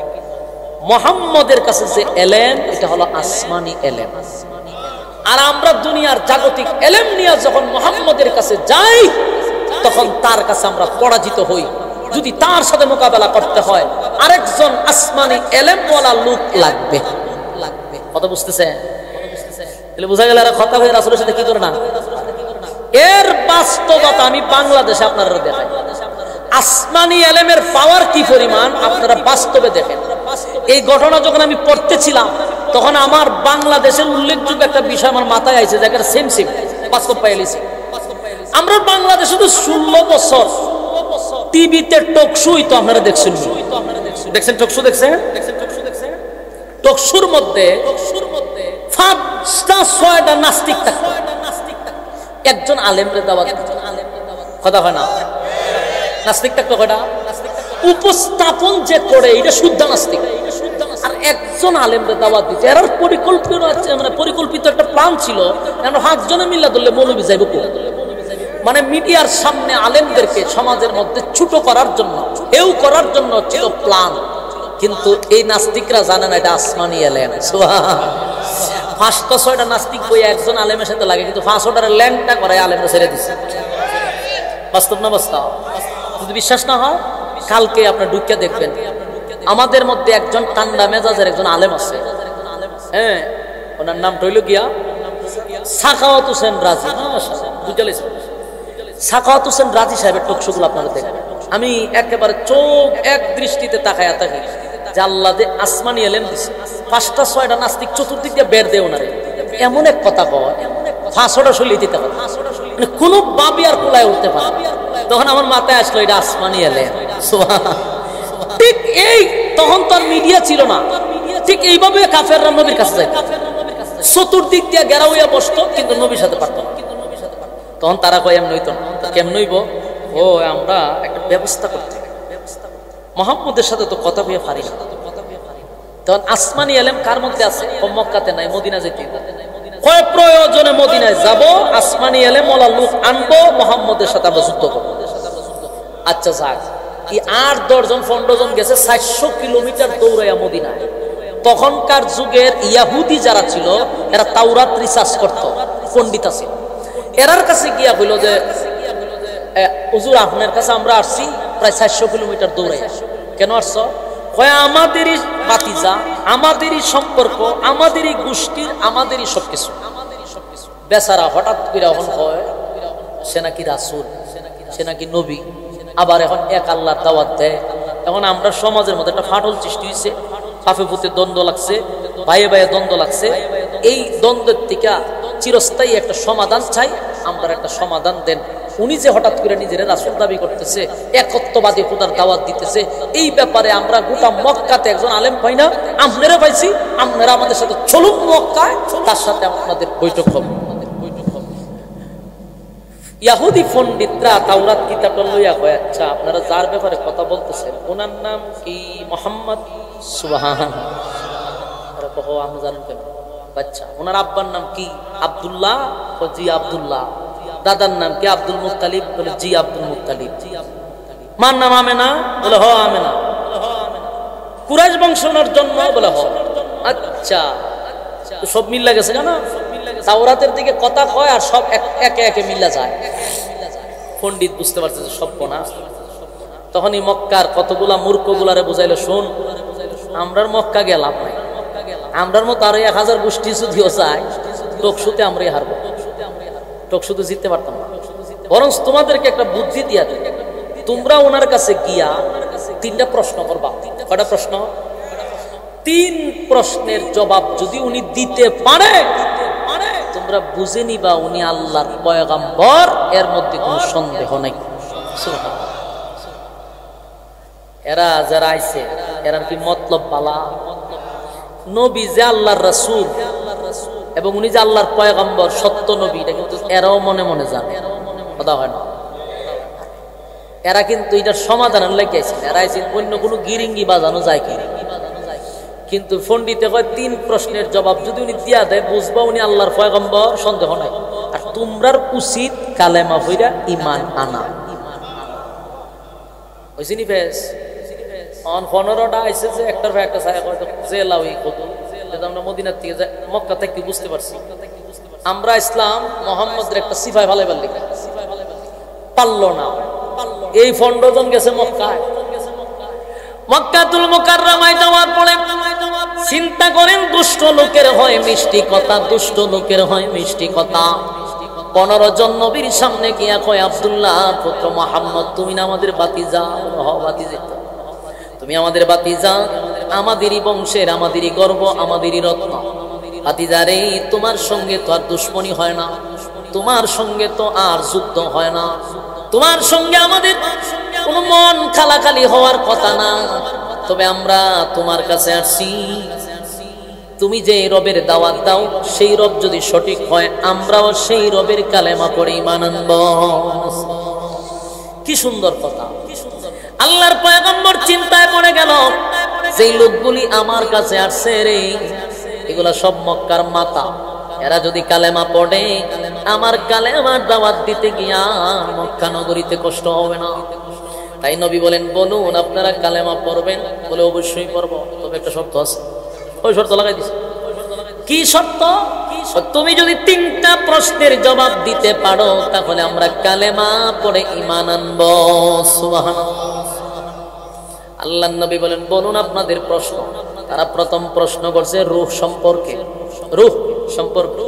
A: মুহাম্মদের কাছে যে এলেম, এটা হলো আসমানি এলেম। আর আমরা দুনিয়ার জাগতিক এলেম নিয়ে যখন মুহাম্মদের কাছে যাই, তখন তার কাছে আমরা পরাজিত হই। যদি তার সাথে মোকাবেলা করতে হয়, আরেকজন আসমানি এলেমওয়ালা লোক লাগবে। কথা বুঝতেছে? তাহলে বোঝা গেল এরা কথা হয়ে রাসূলের সাথে কি করে না। এর বাস্তবতা আমি বাংলাদেশে আপনারা দেখাই। আসমানি এলেমের পাওয়ার কি পরিমাণ আপনারা বাস্তবে দেখেন। এই ঘটনা যখন আমি পড়তেছিলাম, তখন আমার বাংলাদেশের উল্লেখযোগ্য একটা বিষয় আমার মাথায় আইছে, যাকে সেম বাস্তব পাইলিছি। আমরা বাংলাদেশে তো 16 বছর টিভিতে টকশো হইতো, আপনারা দেখছেন? টকশো দেখছেন? টকশোর মধ্যে 5টা 6টা নাস্তিক থাকতো। একজন আলেমরে দাওয়াত দিত, কথা হয় না? নাস্তিক থাকতো কয়টা? উপস্থাপন যে করে এটা শুদ্ধ নাস্তিক। আর একজন আলেমদের দাওয়াত দিচ্ছে, এর পরিকল্পিত আছে, মানে পরিকল্পিত একটা প্ল্যান ছিল। আমরা 5 জনে মিল্লা ধরলে মৌলবি যাইব কো, মানে মিডিয়ার সামনে আলেমদেরকে সমাজের মধ্যে ছোট করার জন্য, হেউ করার জন্য ছিল প্ল্যান। কিন্তু এই নাস্তিকরা জানে না এটা আসমানি এলেন। 5টা-6টা নাস্তিক বই একজন আলেমের সাথে লাগে, কিন্তু 500টার ল্যান্ডটা করে আলেমরা ছেড়ে দিচ্ছে। বাস্তব না বাস্তব? যদি বিশ্বাস না হয় কালকে আপনার ঢুকে দেখবেন, আমাদের মধ্যে একজন ঠান্ডা মেজাজের একজন আলেম আছে। হ্যাঁ, ওনার নামটা হইল গিয়া সাখাওয়াত হোসেন রাজি। সাখাওয়াত হোসেন রাজি সাহেবের টকশোগুলো আপনারা দেখবেন। আমি একেবারে চোখ এক দৃষ্টিতে তাকায়া থাকি যে আল্লাহ যে আসমানি এলেম দিছে। 5টা-6টা নাস্তিক চতুর্দিক দিয়ে বের দেয় ওনারে, এমন এক কথা কয় 500টা শৈলী দিতে পারে, মানে কোনো বাবি আর কুলায় উঠতে পারে। তখন আমার মাথায় আসলো এটা আসমানি এলেম। ঠিক এই তখন তো আর মিডিয়া ছিল না, ঠিক এইভাবে কাফেররা নবীর কাছে যায়, চতুর্দিক দিয়ে ঘেরা হইয়া বসতো, কিন্তু নবীর সাথে পারত না। তখন তারা কয় এমন হইতো না, কেমন হইব? ও আমরা একটা ব্যবস্থা করতে, মুহাম্মদের সাথে তো কথা হইয়া পারি না। তখন আসমানি এলেম কার মধ্যে আছে? মক্কাতে নাই, মদিনা যেতে কয় প্রয়োজনে মদিনায় যাব, আসমানি এলেম ওলা লোক আনবো, মুহাম্মদের সাথে আমরা যুদ্ধ করবো। আচ্ছা যাক, কি 8-10 জন 15 জন গেছে 400 কিলোমিটার দৌড়াইয়া মদিনায়। তখনকার যুগের ইয়াহুদি যারা ছিল এরা তাওরাত রিসার্চ করত, পণ্ডিত আছে। এরার কাছে গিয়া হইল যে হুজুর আপনার কাছে আমরা আসছি প্রায় 400 কিলোমিটার দৌড়াইয়া। কেন আসছো? কয় আমাদেরই বাতিজা, আমাদেরই সম্পর্ক, আমাদেরই গোষ্ঠীর, আমাদেরই সবকিছু। বেচারা হঠাৎ করে এখন হয় সে নাকি রাসূল, সে নাকি নবী, আবার এখন এক আল্লাহর দাওয়াত দেয়। এখন আমরা সমাজের মধ্যে একটা ফাটল সৃষ্টি হয়েছে, পাপে পুতে দ্বন্দ্ব লাগছে, ভাইয়ে ভাইয়ে দ্বন্দ্ব লাগছে। এই দ্বন্দ্বের থেকে চিরস্থায়ী একটা সমাধান চাই, আমরা একটা সমাধান দেন। উনি যে হঠাৎ করে নিজের রাসূল দাবি করতেছে, একত্ববাদী খোদার দাওয়াত দিতেছে, এই ব্যাপারে আমরা গোটা মক্কাতে একজন আলেম পাই না, আপনারা পাইছি, আপনারা আমাদের সাথে চলুন মক্কায়, তার সাথে আপনাদের বৈঠক হবে। ইয়াহুদি পণ্ডিতরা তাওরাত কিতাবটা লইয়া কয়, আচ্ছা আপনারা যার ব্যাপারে কথা বলতেছেন ওনার নাম কি? মুহাম্মদ। সুবহানাল্লাহ। আমরা জানেন কেন? বাচ্চা ওনার আব্বার নাম কি? আব্দুল্লাহ। জি আব্দুল্লাহ। দাদার নাম কি? Abdul Muttalib. বলে জি আব্দুল মুত্তালিব। মার নাম আমেনা। বলে হ আমেনা। কুরাইশ বংশের জন্ম। বলে হ। আচ্ছা, সব মিল্লা গেছে কেন? তাওরাতের দিকে কথা কয় আর সব একে একে মিল্লা যায়। পণ্ডিত বুঝতে পারছে যে সব না। তখনই মক্কার কতগুলা মূর্খগুলারে বুঝাইলো, শোন আমরার মক্কা গেলাম নাই, আমরার মতো আরো 1000 গোষ্ঠী যদিও চাই, টকশুতে আমরাই হারবো, টকশুতে জিততে পারতাম না। বরং তোমাদেরকে একটা বুদ্ধি দিয়া দেয়, তোমরা ওনার কাছে গিয়া 3টা প্রশ্ন করবা। কয়টা প্রশ্ন? 3 প্রশ্নের জবাব যদি উনি দিতে পারে তোমরা বুঝে নিবা উনি আল্লাহর পয়গম্বর, এর মধ্যে কোনো সন্দেহ নাই। এরা যারা আইছে এরার কি মতলব বালা? নবী যে আল্লাহর রাসূল এবং উনি যে আল্লাহর পয়গম্বর, সত্য নবী, এটা কিন্তু এরাও মনে মনে জানে, কথা হয় না। এরা কিন্তু এটার সমাধানের লেগে আইছে, এরা আইছে অন্য কোনো গিরিঙ্গি বাজানো যায় কি। কিন্তু পণ্ডিতে কয় 3 প্রশ্নের জবাব যদি উনি দিয়া দেয় বুঝবা উনি আল্লাহর পয়গম্বর, সন্দেহ নাই। আর তোমরার উচিত কালেমা পড়া ঈমান আনা। হইছিনি ফেস অন 15টা আইছে যে একটার পর একটা ছায়া কয়তো জেলাওই কত, যেটা আমরা মদিনার থেকে মক্কা থেকে বুঝতে পারছি। আমরা ইসলাম মুহাম্মদের একটা সিফায় ভালাইবার লিখা পারলো না। এই 15 জন গেছে মক্কায়, মক্কাতুল মুকাররমায় যাওয়ার পরে চিন্তা করেন দুষ্ট লোকের হয় মিষ্টি কথা, দুষ্ট লোকের হয় মিষ্টি কথা। 15 জন নবীর সামনে গিয়া কয়, আব্দুল্লাহ পুত্র মুহাম্মদ তুমি না আমাদের বাতিজা? হ বাতিজা। তুমি আমাদের বাতিজা, আমাদেরই বংশের, আমাদেরই গর্ব, আমাদেরই রত্ন। বাতিজারে তোমার সঙ্গে তো আর দুশ্মনী হয় না, তোমার সঙ্গে তো আর যুদ্ধ হয় না, তোমার সঙ্গে আমাদের কোনো মন খালাখালি হওয়ার কথা না। তবে আমরা তোমার কাছে আসছি, তুমি যে রবের দাওয়াত দাও সেই রব যদি সঠিক হয় আমরাও সেই রবের কালেমা পড়ে ঈমান আনব। কি সুন্দর কথা। আল্লাহর পয়গম্বর চিন্তায় পড়ে গেল, যেই লোকগুলি আমার কাছে আসছে রে, এগুলা সব মক্কার মাতা, এরা যদি কালেমা পড়ে আমার কালেমার দাওয়াত দিতে গিয়া মক্কা নগরীতে কষ্ট হবে না। তাই নবী বলেন, বলুন আপনারা কালেমা পড়বেন? বলে অবশ্যই পড়ব, তবে একটা শর্ত আছে। ওই শর্ত লাগাই দিছে। কি শর্ত? তুমি যদি 3টা প্রশ্নের জবাব দিতে পারো তাহলে আমরা কালেমা পড়ে ঈমান আনব। সুবহানাল্লাহ। আল্লাহর নবী বলেন, বলুন আপনাদের প্রশ্ন। তারা প্রথম প্রশ্ন করছে রূহ সম্পর্কে। রূহ সম্পর্কে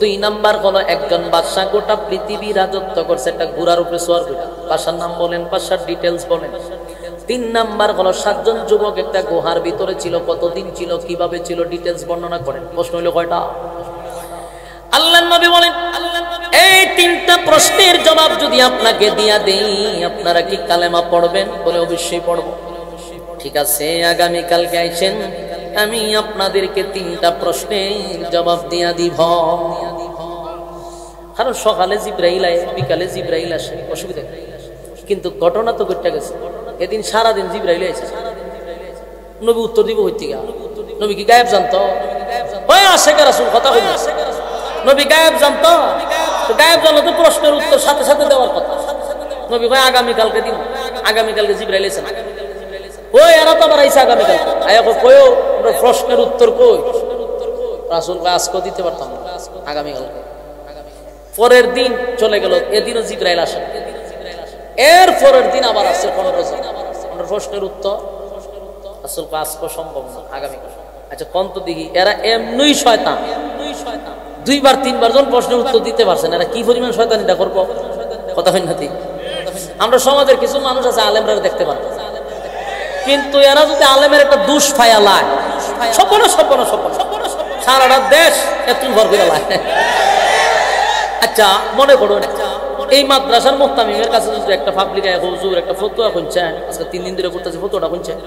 A: 2 নাম্বার হলো একজন বাদশা গোটা পৃথিবী রাজত্ব করছে, একটা ঘোড়ার উপরে সওয়ার করে। বাদশার নাম বলেন, বাদশার ডিটেইলস বলেন। 3 নাম্বার হলো 7 জন যুবক একটা গুহার ভিতরে ছিল, কতদিন ছিল, কিভাবে ছিল, ডিটেইলস বর্ণনা করেন। প্রশ্ন হলো কয়টা? আল্লাহর নবী বলেন, এই 3টা প্রশ্নের জবাব যদি আপনাকে দিয়া দেই আপনারা কি কালেমা পড়বেন? বলে অবশ্যই পড়ব। ঠিক আছে, আগামী কালকে আইছেন, আমি আপনাদেরকে 3টা প্রশ্নের জবাব দিয়া দিব। কারণ সকালে জিবরাইল আয়, বিকালে জিবরাইল আসে, অসুবিধা। কিন্তু ঘটনা তো ঘটে গেছে, এদিন সারাদিন জিবরাইল আইছে। নবী উত্তর দিব হইতে গা? নবী কি গায়েব জানতো? আশেখ রাসূল কথা কই না, নবী গায়েব জানতো? গায়েব জানলে তো প্রশ্নের উত্তর সাথে সাথে দেওয়ার কথা। নবী কয় আগামীকালকে দিন। আগামীকালকে জিবরাইল আইছে না, ওই এরা তো আবার আইছে আগামীকাল। আয়া কয়ও প্রশ্নের উত্তর কই? রাসূল কয় আজকে দিতে পারতাম না, আগামীকালকে। পরের দিন চলে গেল, এদিনও জিবরাইল আসে। এর পরের দিন আবার আসছে 15 প্রশ্নের উত্তর। রাসূল কয় আজকে সম্ভব না, আগামীকাল। আচ্ছা কোন তো দেখি, এরা এমনই শয়তান, 2বার 3বার জন প্রশ্নের উত্তর দিতে পারছেন, এরা কি পরিমাণ শয়তানিটা করবো? কথা হয় না? আমরা সমাজের কিছু মানুষ আছে আলেমরা দেখতে পারে, কিন্তু এরা যদি আলেমের একটা দুষ ফায়া লায়, সারাটা দেশ এত ভর করে লায়। আচ্ছা মনে করুন, এই মাদ্রাসার মুহতামিমের কাছে যদি একটা পাবলিক হুজুর একটা ফতোয়া শুনছেন, আজকে 3 দিন ধরে করতেছে ফতোয়াটা শুনছেন,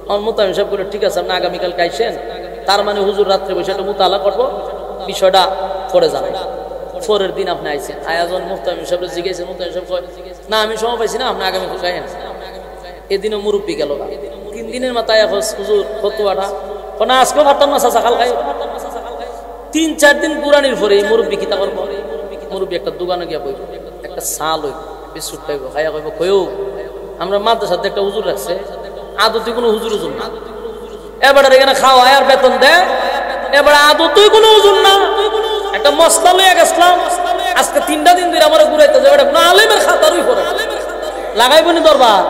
A: আমার মুহতামিম সাহেব বলে ঠিক আছে আপনি আগামীকালকে আইসেন, তার মানে হুজুর রাত্রে বসে একটা মুতালা করবো, বিষয়টা পরে জানাই। পরের দিন আপনি আইসেন, আয়াজন মুহতামিম সাহেব জিজ্ঞেসেন, মুহতামিম সাহেব কয় না আমি সময় পাইছি না, আপনি আগামীকাল গায়েন। এদিনও মুরব্বী গেল, 3 দিনের মাথায় হুজুর ফতোয়াটা না আজকেও পারতাম না, চাচা কাল খাই। 3-4 দিন পুরানির পরে এই মুরব্বী কিতা করবো? মুরব্বী একটা দোকানে গিয়া বই, একটা চাল হইব, বিস্কুট খাইব, খাইয়া কইব কইও আমরা মাদ্রাসাতে একটা হুজুর রাখছে, আদতে কোনো হুজুর না, এবার এখানে খাওয়া আর বেতন দেয়, এবার আদতেই কোনো হুজুর না, একটা মশলা লইয়া গেছিলাম, আজকে 3টা দিন ধরে আমার ঘুরাইতে যাবে, কোনো আলেমের খাতারই পরে লাগাইব নি দরবার।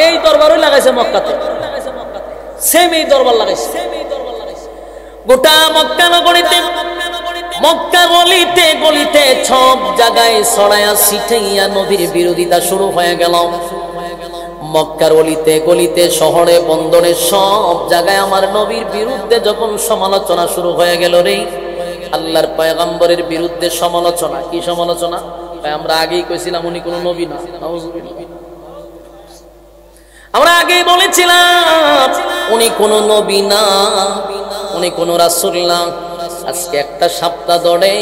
A: এই দরবারই লাগাইছে মক্কাতে, সেম এই দরবার লাগাইছে গোটা মক্কা নগরীতে, মক্কা গলিতে গলিতে সব জায়গায় ছড়ায়া ছিটাইয়া নবীর বিরোধিতা শুরু হয়ে গেল। মক্কার গলিতে গলিতে শহরে বন্দরে সব জায়গায় আমার নবীর বিরুদ্ধে যখন সমালোচনা শুরু হয়ে গেল রে, আল্লাহর পয়গম্বরের বিরুদ্ধে সমালোচনা। কি সমালোচনা? আমরা আগেই কইছিলাম উনি কোন নবী না, আমরা আগেই বলেছিলাম উনি কোন নবী না, উনি কোন রাসূল না। আজকে একটা সপ্তাহ ধরে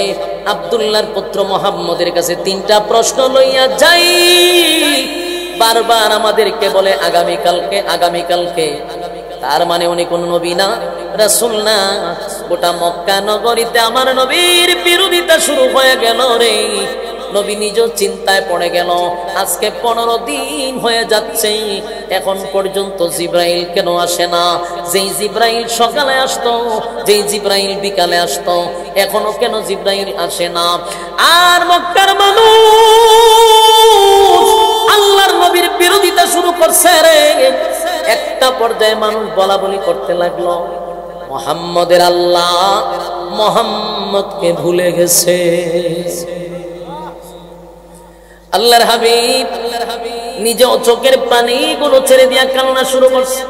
A: আব্দুল্লাহর পুত্র মুহাম্মদের কাছে 3টা প্রশ্ন লইয়া যাই, বারবার আমাদেরকে বলে আগামীকালকে আগামীকালকে। তার মানে উনি কোন নবী না, রাসূল না। গোটা মক্কা নগরীতে আমার নবীর বিরোধিতা শুরু হয়ে গেল রে। নবী নিজেও চিন্তায় পড়ে গেল, আজকে 15 দিন হয়ে যাচ্ছে, এখন পর্যন্ত জিব্রাইল কেন আসে না? যেই জিব্রাইল সকালে আসতো, যেই জিব্রাইল বিকালে আসতো, এখনো কেন জিব্রাইল আসে না? আর মক্কার মানুষ আল্লাহর নবীর বিরোধিতা শুরু করছে রে। একটা পর্যায়ে মানুষ বলা বলি করতে লাগলো, মুহাম্মদের আল্লাহ মুহাম্মদকে ভুলে গেছে। আল্লাহর হাবিব নিজে চোখের পানি গুলো ছেড়ে দিয়া কান্না শুরু করছে।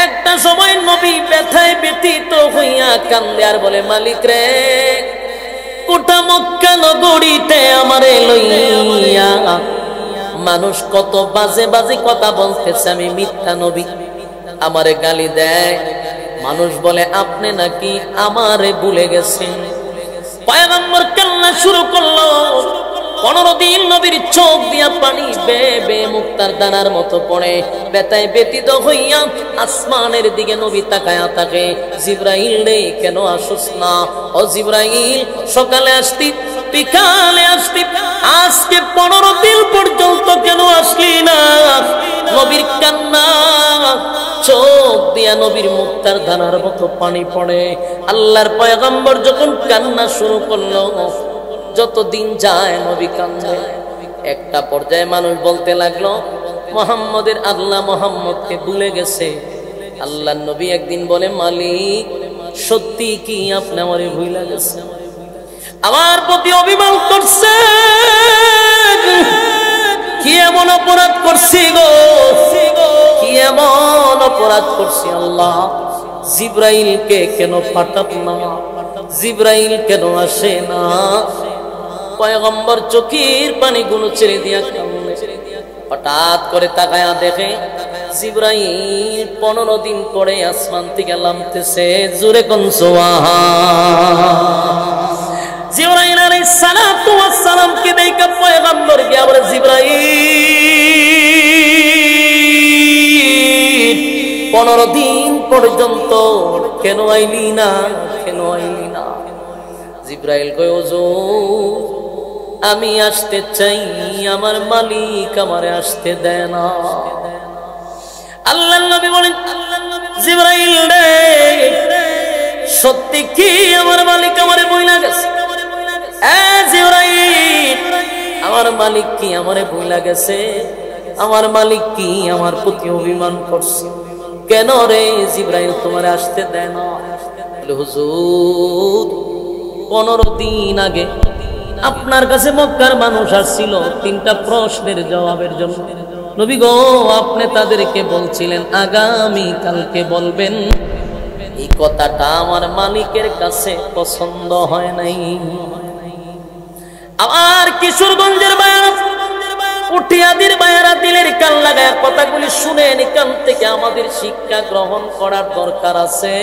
A: একটা সময় নবী ব্যথায় ব্যথিত হইয়া কান্দে আর বলে, মালিক রে, গোটা মক্কা নগরীতে আমারে লইয়া মানুষ কত বাজে বাজে কথা বলতেছে, আমি মিথ্যা নবী, আমারে গালি দেয়, মানুষ বলে আপনি নাকি আমারে ভুলে গেছেন। পয়গম্বর কান্না শুরু করলো, 15 দিন নবীর চোখ দিয়া পানি বেয়ে বেয়ে মুক্তার দানার মতো পড়ে, বেতায় ব্যতীত হইয়া আসমানের দিকে নবী তাকায়া থাকে। জিবরাইল রে কেন আসুস না? ও জিবরাইল, সকালে আসতি, বিকালে আসতি, আজকে 15 দিন পর্যন্ত কেন আসলি না? নবীর কান্না, চোখ দিয়া নবীর মুক্তার দানার মতো পানি পড়ে। আল্লাহর পয়গম্বর যখন কান্না শুরু করলো, যত দিন যায় নবী কান্দে। একটা পর্যায়ে মানুষ বলতে লাগলো, মুহাম্মদের আল্লাহ মুহাম্মদকে ভুলে গেছে। আল্লাহর নবী একদিন বলে, মালিক সত্যি কি আপনি আমারে ভুলে গেছে? আমার প্রতি অভিমান করছে? কি এমন অপরাধ করছি গো? কি এমন অপরাধ করছি আল্লাহ? জিবরাইলকে কেন পাঠাত না? জিবরাইল কেন আসে না? পয়গম্বর চোখের পানিগুলো ছেড়ে দিয়া কান্দে। হঠাৎ করে তাকায়া দেখে জিবরাইল 15 দিন পরে আসমান থেকে নামতেছে। জোরে কোন সুবহান। জিবরাইল আলাইহিস সালাতু ওয়াস সালাম কে দেখা পয়গম্বর কে আবার জিবরাইল 15 দিন পর্যন্ত কেন আইলি না? কেন আইলি না? জিবরাইল কয়, হুজুর আমি আসতে চাই, আমার মালিক আমারে আসতে দেয় না। আল্লাহর নবী বলেন, জিবরাইল রে সত্যি কি আমার মালিক আমারে বইলা গেছে? জিবরাইল, আমার মালিক কি আমারে ভুলা গেছে? আমার মালিক কি আমার প্রতি অভিমান করছে? কেন রে জিবরাইল তোমারে আসতে দেয় না? হুজুর 15 দিন আগে আপনার কাছে মক্কার মানুষ আসছিল 3টা প্রশ্নের জবাবের জন্য। নবী গো, আপনি তাদেরকে বলছিলেন আগামী কালকে বলবেন। এই কথাটা আমার মালিকের কাছে পছন্দ হয় নাই। আমার কিশোরগঞ্জের বায়ারা, উঠিয়াদির বায়ারা দিলের কান লাগায় কথাগুলি শুনেন, এখান থেকে আমাদের শিক্ষা গ্রহণ করার দরকার আছে।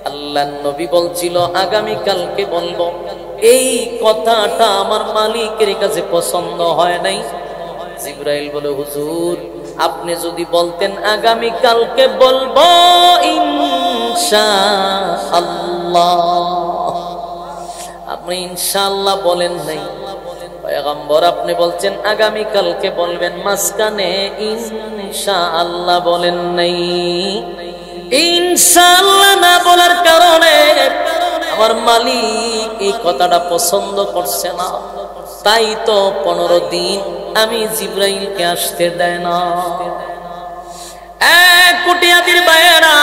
A: আল্লাহর নবী বলছিল আগামী কালকে বলবো, এই কথাটা আমার মালিকের কাছে পছন্দ হয় নাই। জিবরাইল বলে, হুজুর আপনি যদি বলতেন আগামী কালকে বলবো ইনশাআল্লাহ, আপনি ইনশাআল্লাহ বলেন নাই। পয়গম্বর আপনি বলছেন আগামী কালকে বলবেন, মাঝখানে ইনশাআল্লাহ বলেন নাই। ইনশাআল্লাহ না বলার কারণে আমার মালিক এই কথাটা পছন্দ করছে না। তাই তো 15 দিন আমি জিবরাইলকে আসতে দেয় না। কুটিয়াদির বায়েরা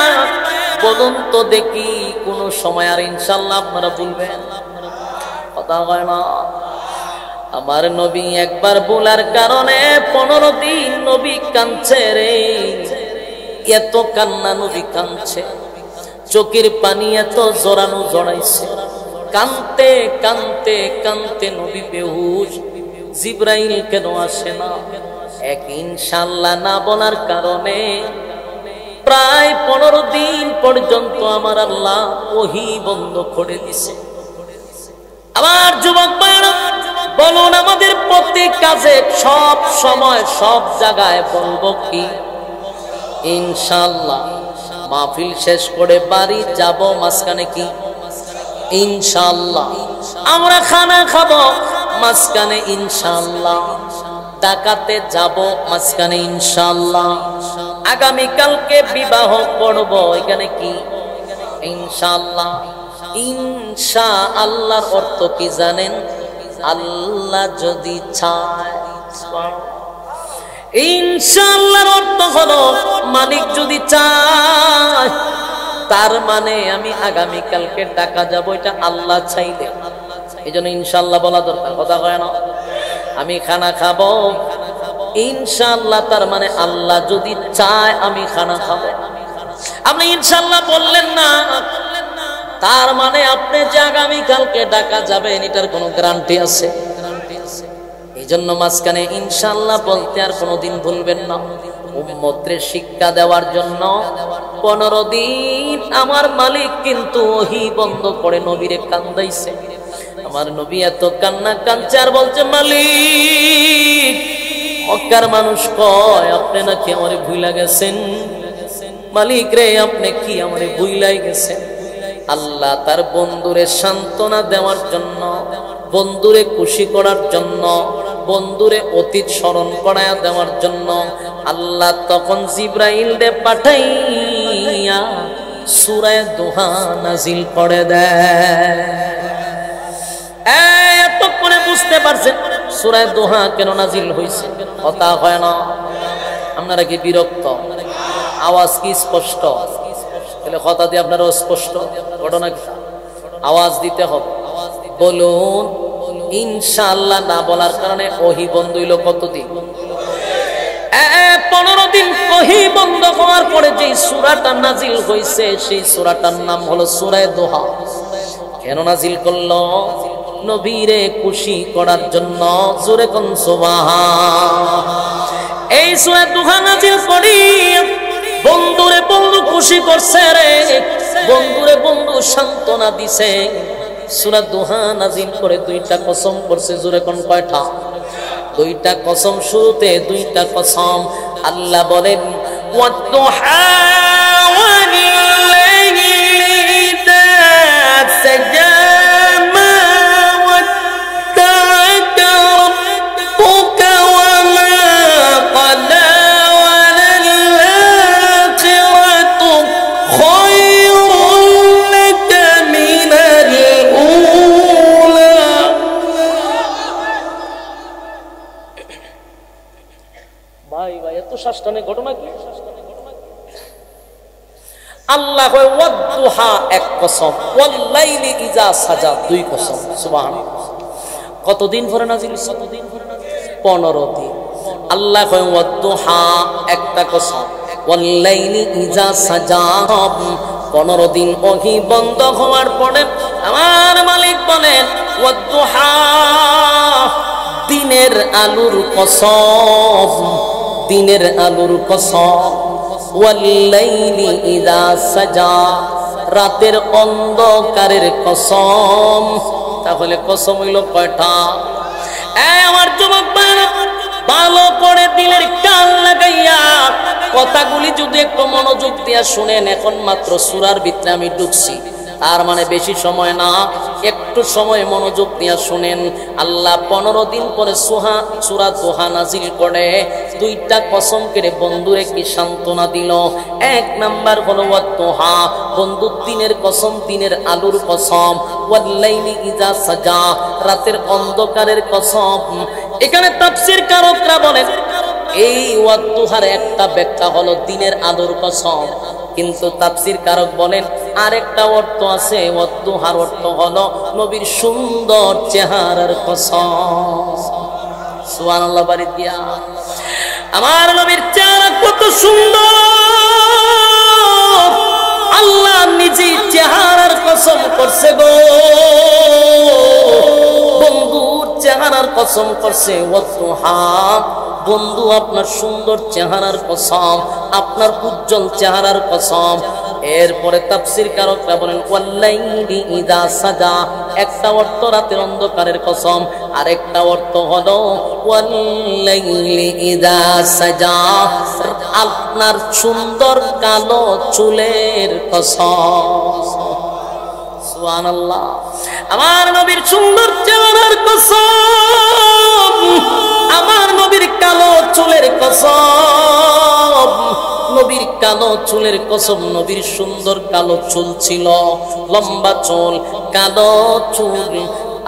A: বলুন তো দেখি, কোন সময় আর ইনশাআল্লাহ আপনারা বলবেন? কথা হয় না। আমার নবী একবার বলার কারণে 15 দিন নবী কাঁদছে রে। এত কান্না নবী কাঁদছে, চোখের পানি এত জড়ানো জড়াইছে, কানতে কানতে কানতে নবী বেহুশ। জিবরাইল কেন আসে না? এক ইনশাআল্লাহ না বলার কারণে প্রায় 15 দিন পর্যন্ত আমার আল্লাহ ওহী বন্ধ করে দিছে। আমার যুবক ভাইরা বলুন, আমাদের প্রত্যেক কাজে সব সময় সব জায়গায় বলবো কি ইনশাআল্লাহ? মাহফিল শেষ করে বাড়ি যাব, মাঝখানে কি ইনশাআল্লাহ? আমরা খানা খাবো, মাঝখানে ইনশাআল্লাহ। ডাকাতে যাব, মাঝখানে ইনশাআল্লাহ। আগামী কালকে বিবাহ করব, এখানে কি ইনশাআল্লাহ। ইনশাআল্লাহর অর্থ কি জানেন? আল্লাহ যদি চায়। ইনশাআল্লাহর অর্থ হলো মালিক যদি চায়, তার মানে আমি আগামী কালকে টাকা যাব, এটা আল্লাহ চাইলে। এই জন্য ইনশাআল্লাহ বলা দরকার। কথা কয় না? আমি খানা খাবো ইনশাআল্লাহ, তার মানে আল্লাহ যদি চায় আমি খানা খাবো। আপনি ইনশাআল্লাহ বললেন না, তার মানে আপনি যে আগামী কালকে টাকা যাবেন এটার কোনো গ্যারান্টি আছে? এই জন্য মাঝখানে ইনশাআল্লাহ বলতে আর কোনোদিন ভুলবেন না। উম্মতের শিক্ষা দেওয়ার জন্য 15 দিন আমার মালিক কিন্তু ওহী বন্ধ করে নবীরে কান্দাইছে। আমার নবী এত কান্না কাঁদছে আর বলছে, মালিক মক্কার মানুষ কয় আপনি নাকি আমারে ভুইলা গেছেন। মালিক রে, আপনি কি আমারে ভুইলাই গেছেন? আল্লাহ তার বন্ধুরে সান্ত্বনা দেওয়ার জন্য, বন্ধুরে খুশি করার জন্য, বন্ধুরে অতীত স্মরণ করায়া দেওয়ার জন্য আল্লাহ তখন জিব্রাইল রে পাঠাইয়া সূরা দোহা নাজিল করে দেয়। এতক্ষণে বুঝতে পারছেন সূরা দোহা কেন নাজিল হয়েছে? কথা হয় না? আপনারা কি বিরক্ত? আওয়াজ কি স্পষ্ট? তাহলে কথা দিয়ে আপনারা স্পষ্ট ঘটনা কি? আওয়াজ দিতে হবে। বলুন ইনশাআল্লাহ। না বলার কারণে ওহী বন্ধ হইল কতদিন? 15 দিন। ওহী বন্ধ হওয়ার পরে যে সূরাটা নাজিল হয়েছে সেই সূরাটার নাম হলো সূরা দোহা। কেন নাজিল করলো? নবীরে খুশি করার জন্য। জোরে কোন সুবহান। এই সূরা দোহা নাজিল করি বন্ধুরে বন্ধু খুশি করছে রে, বন্ধুরে বন্ধু সান্ত্বনা দিছে। সূরা দোহা নাজিল করে দুইটা কসম করছে। জোরে কোন কয়টা? দুইটা কসম। শুরুতে দুইটা কসম। আল্লাহ বলেন ওয়াদ-দুহা ওয়াল-লাইলি ইযা সাজা মা ওয়াদ্দা'আকা রাব্বুকা ওয়া মা ক্বালা ওয়ালাল-আখিরাতু খায়রুন লাকা মিনাল উলা। ভাই ভাই এত শাস্তানে ঘটনা কি? আল্লাহ কয় ওয়াদ-দুহা এক কসম, ওয়াল-লাইলি ইযা সাজা দুই কসম। সুবহানাল্লাহ। কতদিন পরে নাজিল? 15 দিন। আল্লাহ কয় ওয়াদ-দুহা একটা কসম, ওয়াল-লাইলি ইযা সাজা 15 দিন। ওহী বন্ধ হওয়ার পরে আমার মালিক বলেন ওয়াদ-দুহা দিনের আলোর কসম, দিনের আলোর কসম। ওয়াল-লাইলি ইযা সাজা রাতের অন্ধকারের কসম। তাহলে কসম হইল কয়টা? আমার যুবক ভাইরা ভালো করে দিলের কান লাগাইয়া কথাগুলি যদি একটু মনোযোগ দিয়া শুনেন। এখন মাত্র সূরার ভিতরে আমি ঢুকছি, তার মানে বেশি সময় না, একটু সময় মনোযোগ দিয়া শুনেন। আল্লাহ 15 দিন পরে সূরা দোহা নাজিল করে দুইটা কসম কেড়ে বন্ধুরে কি সান্ত্বনা দিল। এক নাম্বার হলো ওয়াদ-দুহা, বন্ধু দিনের কসম, দিনের আলোর কসম। ওয়াল-লাইলি ইযা সাজা রাতের অন্ধকারের কসম। এখানে তাফসীর কারকরা বলেন এই ওয়াদ-দুহার একটা ব্যাখ্যা হলো দিনের আলোর কসম, কিন্তু তাফসীর কারক বলেন আরেকটা অর্থ আছে। ওয়াদ-দুহার অর্থ হলো নবীর সুন্দর চেহারার কসম। সুবহানাল্লাহ। বাড়ি দিয়া আমার নবীর চেহারা কত সুন্দর, আল্লাহ নিজে চেহারার কসম করছে গো। বন্ধুর চেহারার কসম করছে। ওয়াদ-দুহা বন্ধু আপনার সুন্দর চেহারার কসম, আপনার উজ্জ্বল চেহারার কসম। এরপরে তাফসীর কারকরা বলেন ওয়াল-লাইলি ইযা সাজা একটা অর্থ রাতের অন্ধকারের কসম, আর একটা অর্থ হলো ওয়াল-লাইলি ইযা সাজা আপনার সুন্দর কালো চুলের কসম। সুবহানাল্লাহ। আমার নবীর সুন্দর চেহারার কসম, আমার নবীর কালো চুলের কসম, নবীর কালো চুলের কসম। নবীর সুন্দর কালো চুল ছিল, লম্বা চুল, কালো চুল।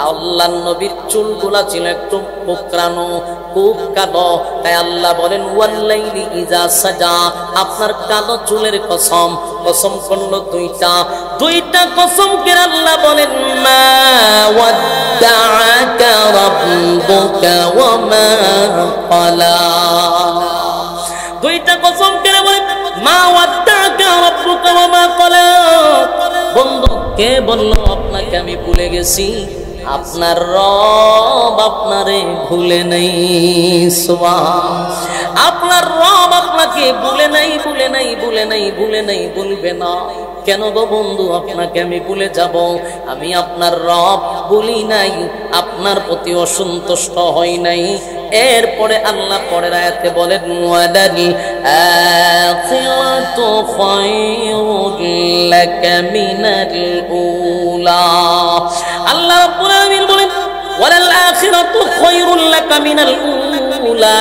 A: আল্লাহ নবীর চুলগুলা ছিল একটু কোকড়ানো, খুব কালো। তাই আল্লাহ বলেন ওয়াল-লাইলি ইযা সাজা আপনার কালো চুলের কসম। কসম করলো দুইটা কসম কে আল্লাহ বলেন মা ওয়াদ্দা'আকা রাব্বুকা ওয়া মা ক্বালা। দুইটা কসম কে বলেন মা ওয়াদ্দা'আকা রাব্বুকা ওয়া মা ক্বালা। বন্ধু কে বলল আপনাকে আমি ভুলে গেছি? আপনার রব আপনারে ভুলে নাই। সুবহান। আপনার রব আপনাকে ভুলে নাই, ভুলে নাই, ভুলে নাই, ভুলে নাই, ভুলবে না। কেন গো বন্ধু আপনাকে আমি ভুলে যাব? আমি আপনার রব ভুলি নাই, আপনার প্রতি অসন্তুষ্ট হই নাই। এরপরে আল্লাহ পরের আয়াতে বলেন ওয়ালাল আখিরাতু খায়রুল লাকা মিনাল উলা। আল্লাহ রাব্বুল আলামিন বলেন ওয়ালাল আখিরাতু খায়রুল লাকা মিনাল উলা।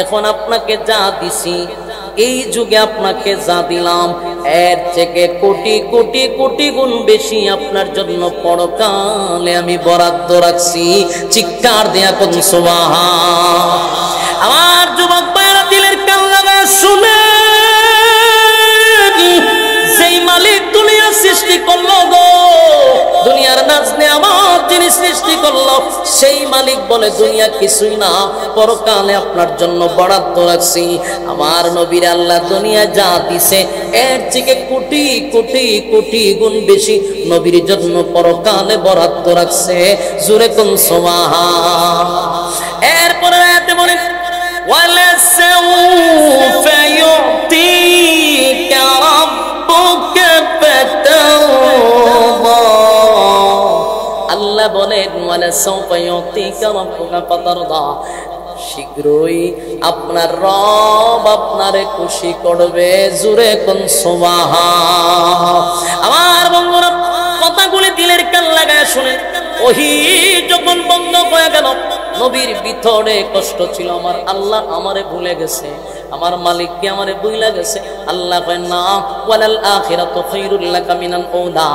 A: এখন আপনাকে যা দিছি, এই যুগে আপনাকে যা দিলাম, এর থেকে কোটি কোটি কোটি গুণ বেশি আপনার জন্য পরকালে আমি বরাদ্দ রাখছি। চিৎকার দেয়া কোন সুবহান। আমার যুবক ভাইরা দিলের কান লাগায় শুনে, যেই মালিক দুনিয়া সৃষ্টি করলো গো, দুনিয়ার নাজনে আমার যিনি সৃষ্টি করলো, সেই মালিক বলে দুনিয়া কিছুই না, পরকালে আপনার জন্য বরাদ্দ রাখছি। আমার নবীর আল্লাহ দুনিয়া যা দিছে এর থেকে কোটি কোটি কোটি গুণ বেশি নবীর জন্য পরকালে বরাদ্দ রাখছে। জোরে কোন সুবহান। এরপরে আয়াতে বলে ওয়ালা সাউফা ইউতিকা রাব্বুকা ফাতারদা। আল্লাহ বলেন ওয়ালা সাউফা ইউতিকা রাব্বুকা ফাতারদা, শীঘ্রই আপনার রব আপনারে খুশি করবে। জোরে কোন সুবহান। আমার বন্ধুরা কথাগুলি দিলের কান লাগায় শুনে, ওহি যখন বন্ধ হয়ে গেল, নবীর ভিতরে কষ্ট ছিল, আমার আল্লাহ আমারে ভুলে গেছে, আমার মালিক কি আমারে ভুলে গেছে। আল্লাহ কয় না, ওয়ালাল আখিরাতু খায়রুল লাকা মিনাল উলা।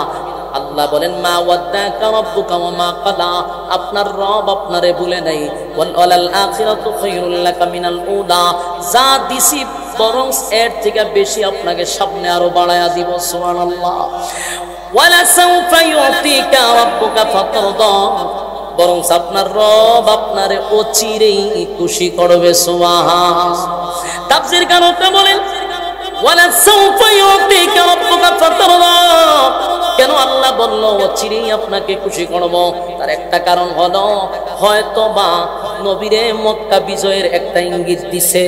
A: আল্লাহ বলেন মা ওয়াদ্দাকা রাব্বুকা ওয়া মা ক্বালা, আপনার রব আপনারে ভুলে নাই। ওয়ালাল আখিরাতু খায়রুল লাকা মিনাল উলা, যা দিছি বরং এর থেকে বেশি আপনাকে সামনে আরো বাড়ায়া দিব। সুবহানাল্লাহ। ওয়ালা সাউফা ইউতিকা রাব্বুকা ফাতারদা, বরং আপনার রব আপনারে অচিরেই খুশি করবে। সুবহান। তাফসীর কারণটা বলেন ওয়ালা সাউফা ইউতিকা রাব্বুকা ফাতারদা, কেন আল্লাহ বলল অচিরেই আপনাকে খুশি করব? তার একটা কারণ হলো, হয়তোবা নবীরে মক্কা বিজয়ের একটা ইঙ্গিত দিছে,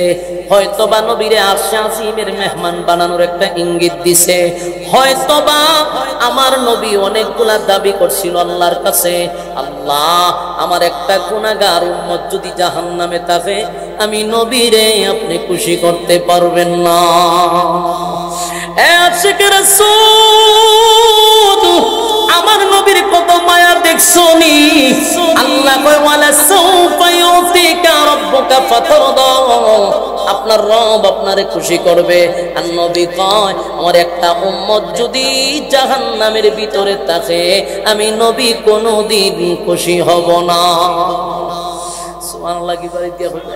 A: হয়তোবা নবীরে আরশে আজিমের মেহমান বানানোর একটা ইঙ্গিত দিছে, হয়তোবা আমার নবী অনেকগুলা দাবি করছিল আল্লাহর কাছে, আল্লাহ আমার একটা গুনাহগার উম্মত যদি জাহান্নামে থাকে, আমি নবীরে আপনি খুশি করতে পারবেন না। আশিকের রাসূল আমার নবীর কত মায়া দেখছনি। আল্লাহ কয় ওয়ালা সাউফা ইউতিকা রাব্বুকা ফাতারদা, আপনার রব আপনারে খুশি করবে। আর নবী কয় আমার একটা উম্মত যদি জাহান্নামের ভিতরে থাকে, আমি নবী কোনোদিন খুশি হব না। সুবহানাল্লাহ। কি বাড়ি দিয়া হবে?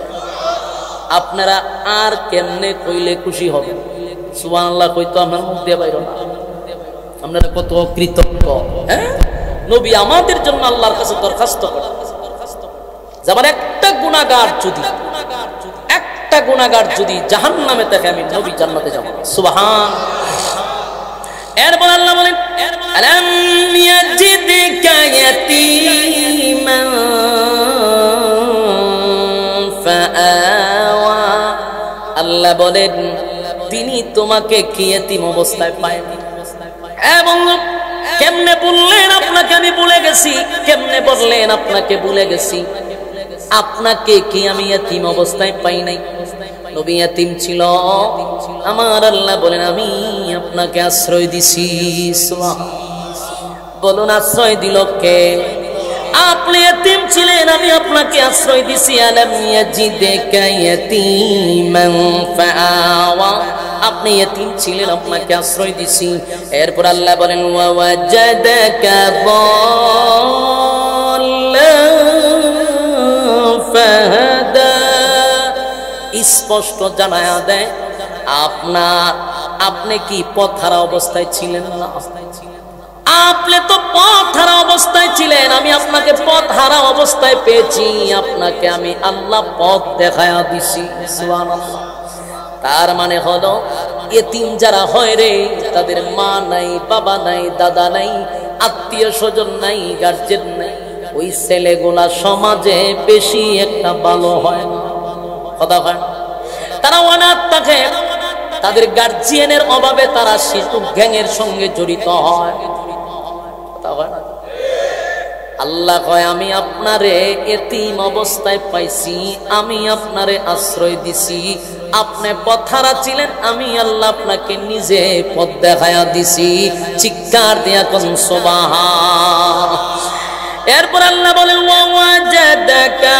A: আপনারা আর কেমনে কইলে খুশি হবেন? সুবহানাল্লাহ কইতো আমার মুখ দিয়ে বাইর না। আপনারা কত কৃতজ্ঞ। হ্যাঁ, নবী আমাদের জন্য আল্লাহর কাছে দরখাস্ত করে, যেমন একটা গুনাহগার যদি জাহান্নামে থাকে, আমি নবী জান্নাতে যাব। সুবহান। এরপর আল্লাহ বলেন আলাম ইয়াজিদকা ইয়াতীমান ফাআওয়া। আল্লাহ বলেন তিনি তোমাকে কি এতিম অবস্থায় পায়নি? এবং কেমনে বললেন আপনাকে আমি ভুলে গেছি? কেমনে বললেন আপনাকে ভুলে গেছি? আপনাকে কি আমি এতিম অবস্থায় পাই নাই? নবী এতিম ছিল, আমার আল্লাহ বলেন আমি আপনাকে আশ্রয় দিছি। বলুন আশ্রয় দিল কে? আপনি এতিম ছিলেন, আমি আপনাকে আশ্রয় দিছি। আলাম ইয়াজিদকা ইয়াতীমান ফাআওয়া, আপনি এতিম ছিলেন, আপনাকে আশ্রয় দিছি। এরপর আল্লাহ বলেন ওয়া ওয়াজাদাকা দাল্লান ফাহাদা, স্পষ্ট জানায়া দেয় আপনি কি পথহারা অবস্থায় ছিলেন না? আপনি তো পথহারা অবস্থায় ছিলেন, আমি আপনাকে পথহারা অবস্থায় পেয়েছি, আপনাকে আমি আল্লাহ পথ দেখায়া দিছি। সুবহানাল্লাহ। তার মানে হলো এতিম যারা হয় রে, তাদের মা নাই, বাবা নাই, দাদা নাই, আত্মীয় স্বজন নাই, গার্জেন নাই, ওই ছেলেগুলা সমাজে বেশি একটা ভালো হয় না। কথা হয়, তারা অনাথ থাকে, তাদের গার্জিয়ানের অভাবে তারা শিশু গ্যাংয়ের সঙ্গে জড়িত হয়। কথা হয় না? আল্লাহ কয় আমি আপনারে এতিম অবস্থায় পাইছি, আমি আপনারে আশ্রয় দিছি, আপনি পথহারা ছিলেন, আমি আল্লাহ আপনাকে নিজে পথ দেখায়া দিছি। চিৎকার দিয়া কোন সুবহান। এরপর আল্লাহ বলেন ওয়াজাদাকা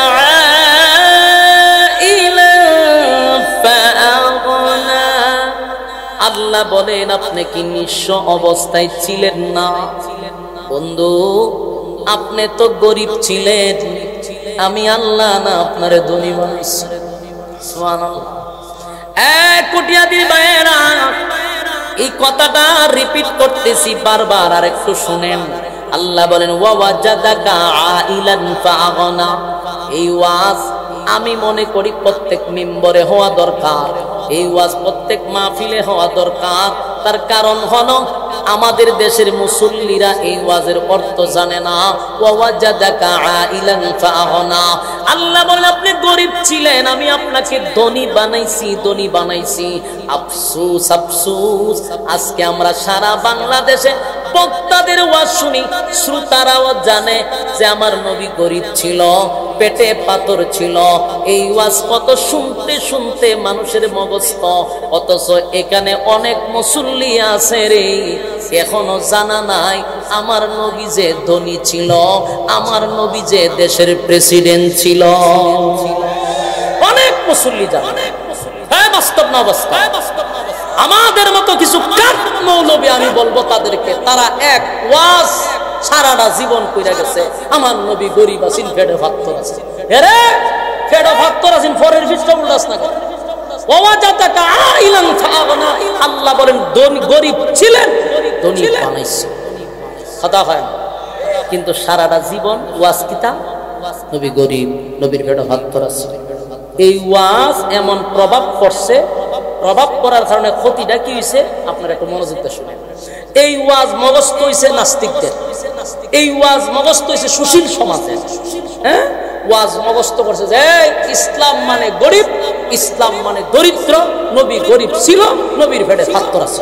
A: আইলা ফাআগনা। আল্লাহ বলেন আপনি কি নিঃস্ব অবস্থায় ছিলেন না? বন্ধু আপনি তো গরিব ছিলেন, আমি আল্লাহ না আপনারে ধনী বানাইছি। সুবহানাল্লাহ। কোটিয়াদির ভাইয়েরা, এই কথাটা রিপিট করতেছি বারবার, আর একটু শুনেন। আল্লাহ বলেন ওয়াজাদাকা আইলান ফাআগনা। এই ওয়াজ আমি মনে করি প্রত্যেক মিম্বরে হওয়া দরকার, এই ওয়াজ প্রত্যেক মাহফিলে হওয়া দরকার। তার কারণ হলো আমাদের দেশের মুসল্লিরা এই ওয়াজের অর্থ জানে না। ওয়াজাদাকা আইলান ফাআগনা। আল্লাহ বলেন আপনি গরিব ছিলেন, আমি আপনাকে ধনী বানাইছি, ধনী বানাইছি। আফসোস আফসোস, আজকে আমরা সারা বাংলাদেশে বক্তাদের ওয়াজ শুনি, শ্রোতারাও জানে যে আমার নবী গরিব ছিল, পেটে পাথর ছিল। এই ওয়াজ কত শুনতে শুনতে মানুষের মগজত, অথচ এখানে অনেক মুসল্লি আছে রে এখনো জানা নাই আমার নবী যে ধনী ছিল, আমার নবী যে দেশের প্রেসিডেন্ট ছিল। অনেক মুসল্লি জানে, হ্যাঁ বাস্তব না অবস্থা। আমাদের মতো কিছু কাঠ মৌলবী আমি বলবো তাদেরকে, তারা এক ওয়াজ সারাটা জীবন কইরা গেছে আমার নবী গরিব আছেন, ফেডে ফাত্তর আছে। এরে ফেডে ফাত্তর আছেন, ফরের ফিসটা উল্টাস না। ওয়াজাদাকা আইলান ফাআগনা। আল্লাহ বলেন গরিব ছিলেন, ধনী বানাইছে। কথা হয় না? কিন্তু সারাটা জীবন ওয়াজ কিতাব নবী গরিব, নবীর ফেডে ফাত্তর আছে। এই ওয়াজ এমন প্রভাব পড়ছে, প্রভাব পড়ার কারণে ক্ষতিটা কি হয়েছে আপনারা একটু মনোযোগ দিয়ে শুনেন। এই ওয়াজ মগস্ত হয়েছে নাস্তিকদের, এই ওয়াজ মগস্ত হয়েছে সুশীল সমাজের। হ্যাঁ, ওয়াজ মগস্ত করছে যে ইসলাম মানে গরিব, ইসলাম মানে দরিদ্র, নবী গরিব ছিল, নবীর ভেড়ে পাথর আছে।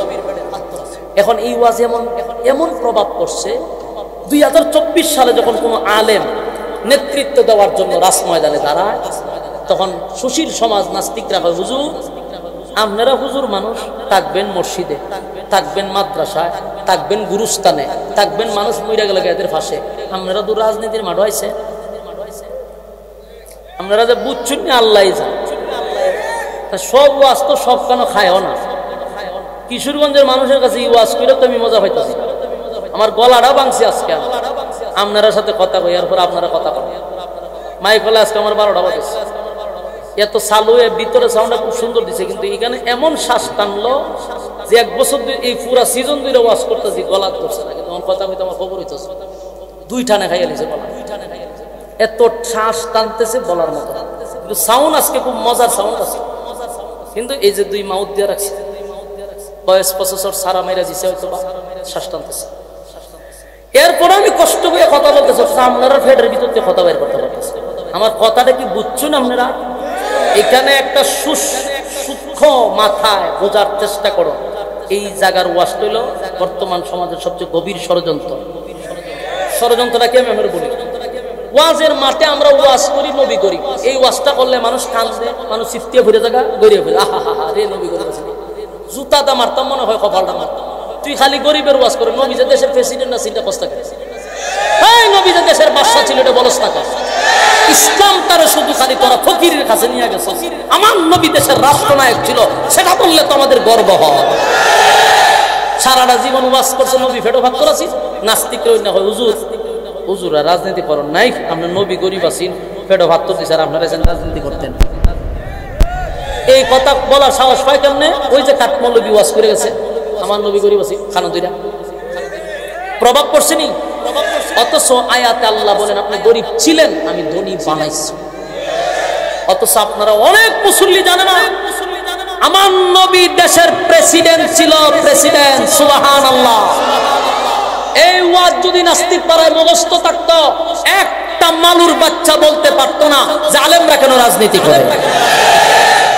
A: এখন এই ওয়াজ এমন এমন প্রভাব পড়ছে, 2024 সালে যখন কোনো আলেম নেতৃত্ব দেওয়ার জন্য রাজ ময়দানে দাঁড়ায়, তখন সুশীল সমাজ নাস্তিকরা হয় হুজুর আপনারা হুজুর মানুষ, থাকবেন মসজিদে, থাকবেন মাদ্রাসায়, থাকবেন গুরুস্থানে, থাকবেন মানুষ মইরা গেলে এদের ফাঁসে, আপনারা তো রাজনীতির মাঠ হয়েছে, আপনারা যে বুঝছেন না আল্লাহ জান। সব ওয়াজ তো সব কেন খায়ও না। কিশোরগঞ্জের মানুষের কাছে এই ওয়াজ করে তো আমি মজা পাইতেছি, আমার গলাটা ভাঙছে আজকে। আপনারা সাথে কথা কই, এরপর আপনারা কথা কন। মাইক হলে আজকে আমার 12টা বাজে। এত চালু ভিতরে সাউন্ডটা খুব সুন্দর দিছে, কিন্তু এখানে এমন শ্বাস টানলো যে 1 বছর এই পুরা সিজন ধরে ওয়াজ করতেছি, গলা ধরছে না, কিন্তু আমার কথা কইতে আমার খবর হইতেছে। 2 টানে খাইয়া লিছে গলা, এত শ্বাস টানতেছে বলার মতো। কিন্তু সাউন্ড আজকে খুব মজার সাউন্ড আছে। কিন্তু এই যে 2 মাউথ দিয়ে রাখছে, বয়স 25 সারা মেরা দিছে, হয়তো শ্বাস টানতেছে। এরপর আমি কষ্ট করে কথা বলতেছি, আপনারা ফেডের ভিতর দিয়ে কথা বের করতে পারতেছে। আমার কথাটা কি বুঝছেন আপনারা? এখানে একটা সূক্ষ্ম মাথায় বোঝার চেষ্টা করো। এই জায়গার ওয়াজ হইল বর্তমান সমাজের সবচেয়ে গভীর ষড়যন্ত্র। ষড়যন্ত্রটা কি আমি বলি, ওয়াজের মাঠে আমরা ওয়াজ করি নবী করি, এই ওয়াজটা করলে মানুষ কাঁদবে, মানুষ চিত্তিয়ে ভরে জায়গা গড়িয়ে ফেলে, আহা হা রে নবী গরিব আছে, জুতাটা মারতাম মনে হয় কপালটা মারতাম। তুই খালি গরিবের ওয়াজ করে, নবী যে দেশের প্রেসিডেন্ট না সেটা কষ্ট থাকে, এই নবী যে দেশের বাদশা ছিল এটা বলস না। ইসলাম তারা শুধু খালি তোরা ফকিরের কাছে নিয়ে গেছে, আমার নবী দেশের রাষ্ট্রনায়ক ছিল, সেটা বললে তো আমাদের গর্ব হয়। সারাটা জীবন ওয়াজ করছে নবী ফেটো ভাগ করাছি, নাস্তিক না হয় হুজুর, হুজুরা রাজনীতি করেন নাই, আপনার নবী গরিব আছেন, ফেটো ভাগ করতে স্যার আপনারা রাজনীতি করতেন। এই কথা বলার সাহস পায় কেমনে? ওই যে কাঠমৌলবী ওয়াজ করে গেছে আমার নবী গরিব আছি, খানা দুইটা প্রভাব পড়ছে নি। অথচ আয়াতে আল্লাহ বলেন আপনি গরিব ছিলেন, আমি ধনী বানাইছি। অথচ আপনারা অনেক মুসল্লি জানে না আমার নবী দেশের প্রেসিডেন্ট ছিল, প্রেসিডেন্ট। সুবহানাল্লাহ। এই ওয়াজ যদি নাস্তিক পাড়ায় মুখস্থ থাকতো, একটা মালুর বাচ্চা বলতে পারতো না যে আলেমরা কেন রাজনীতি করে।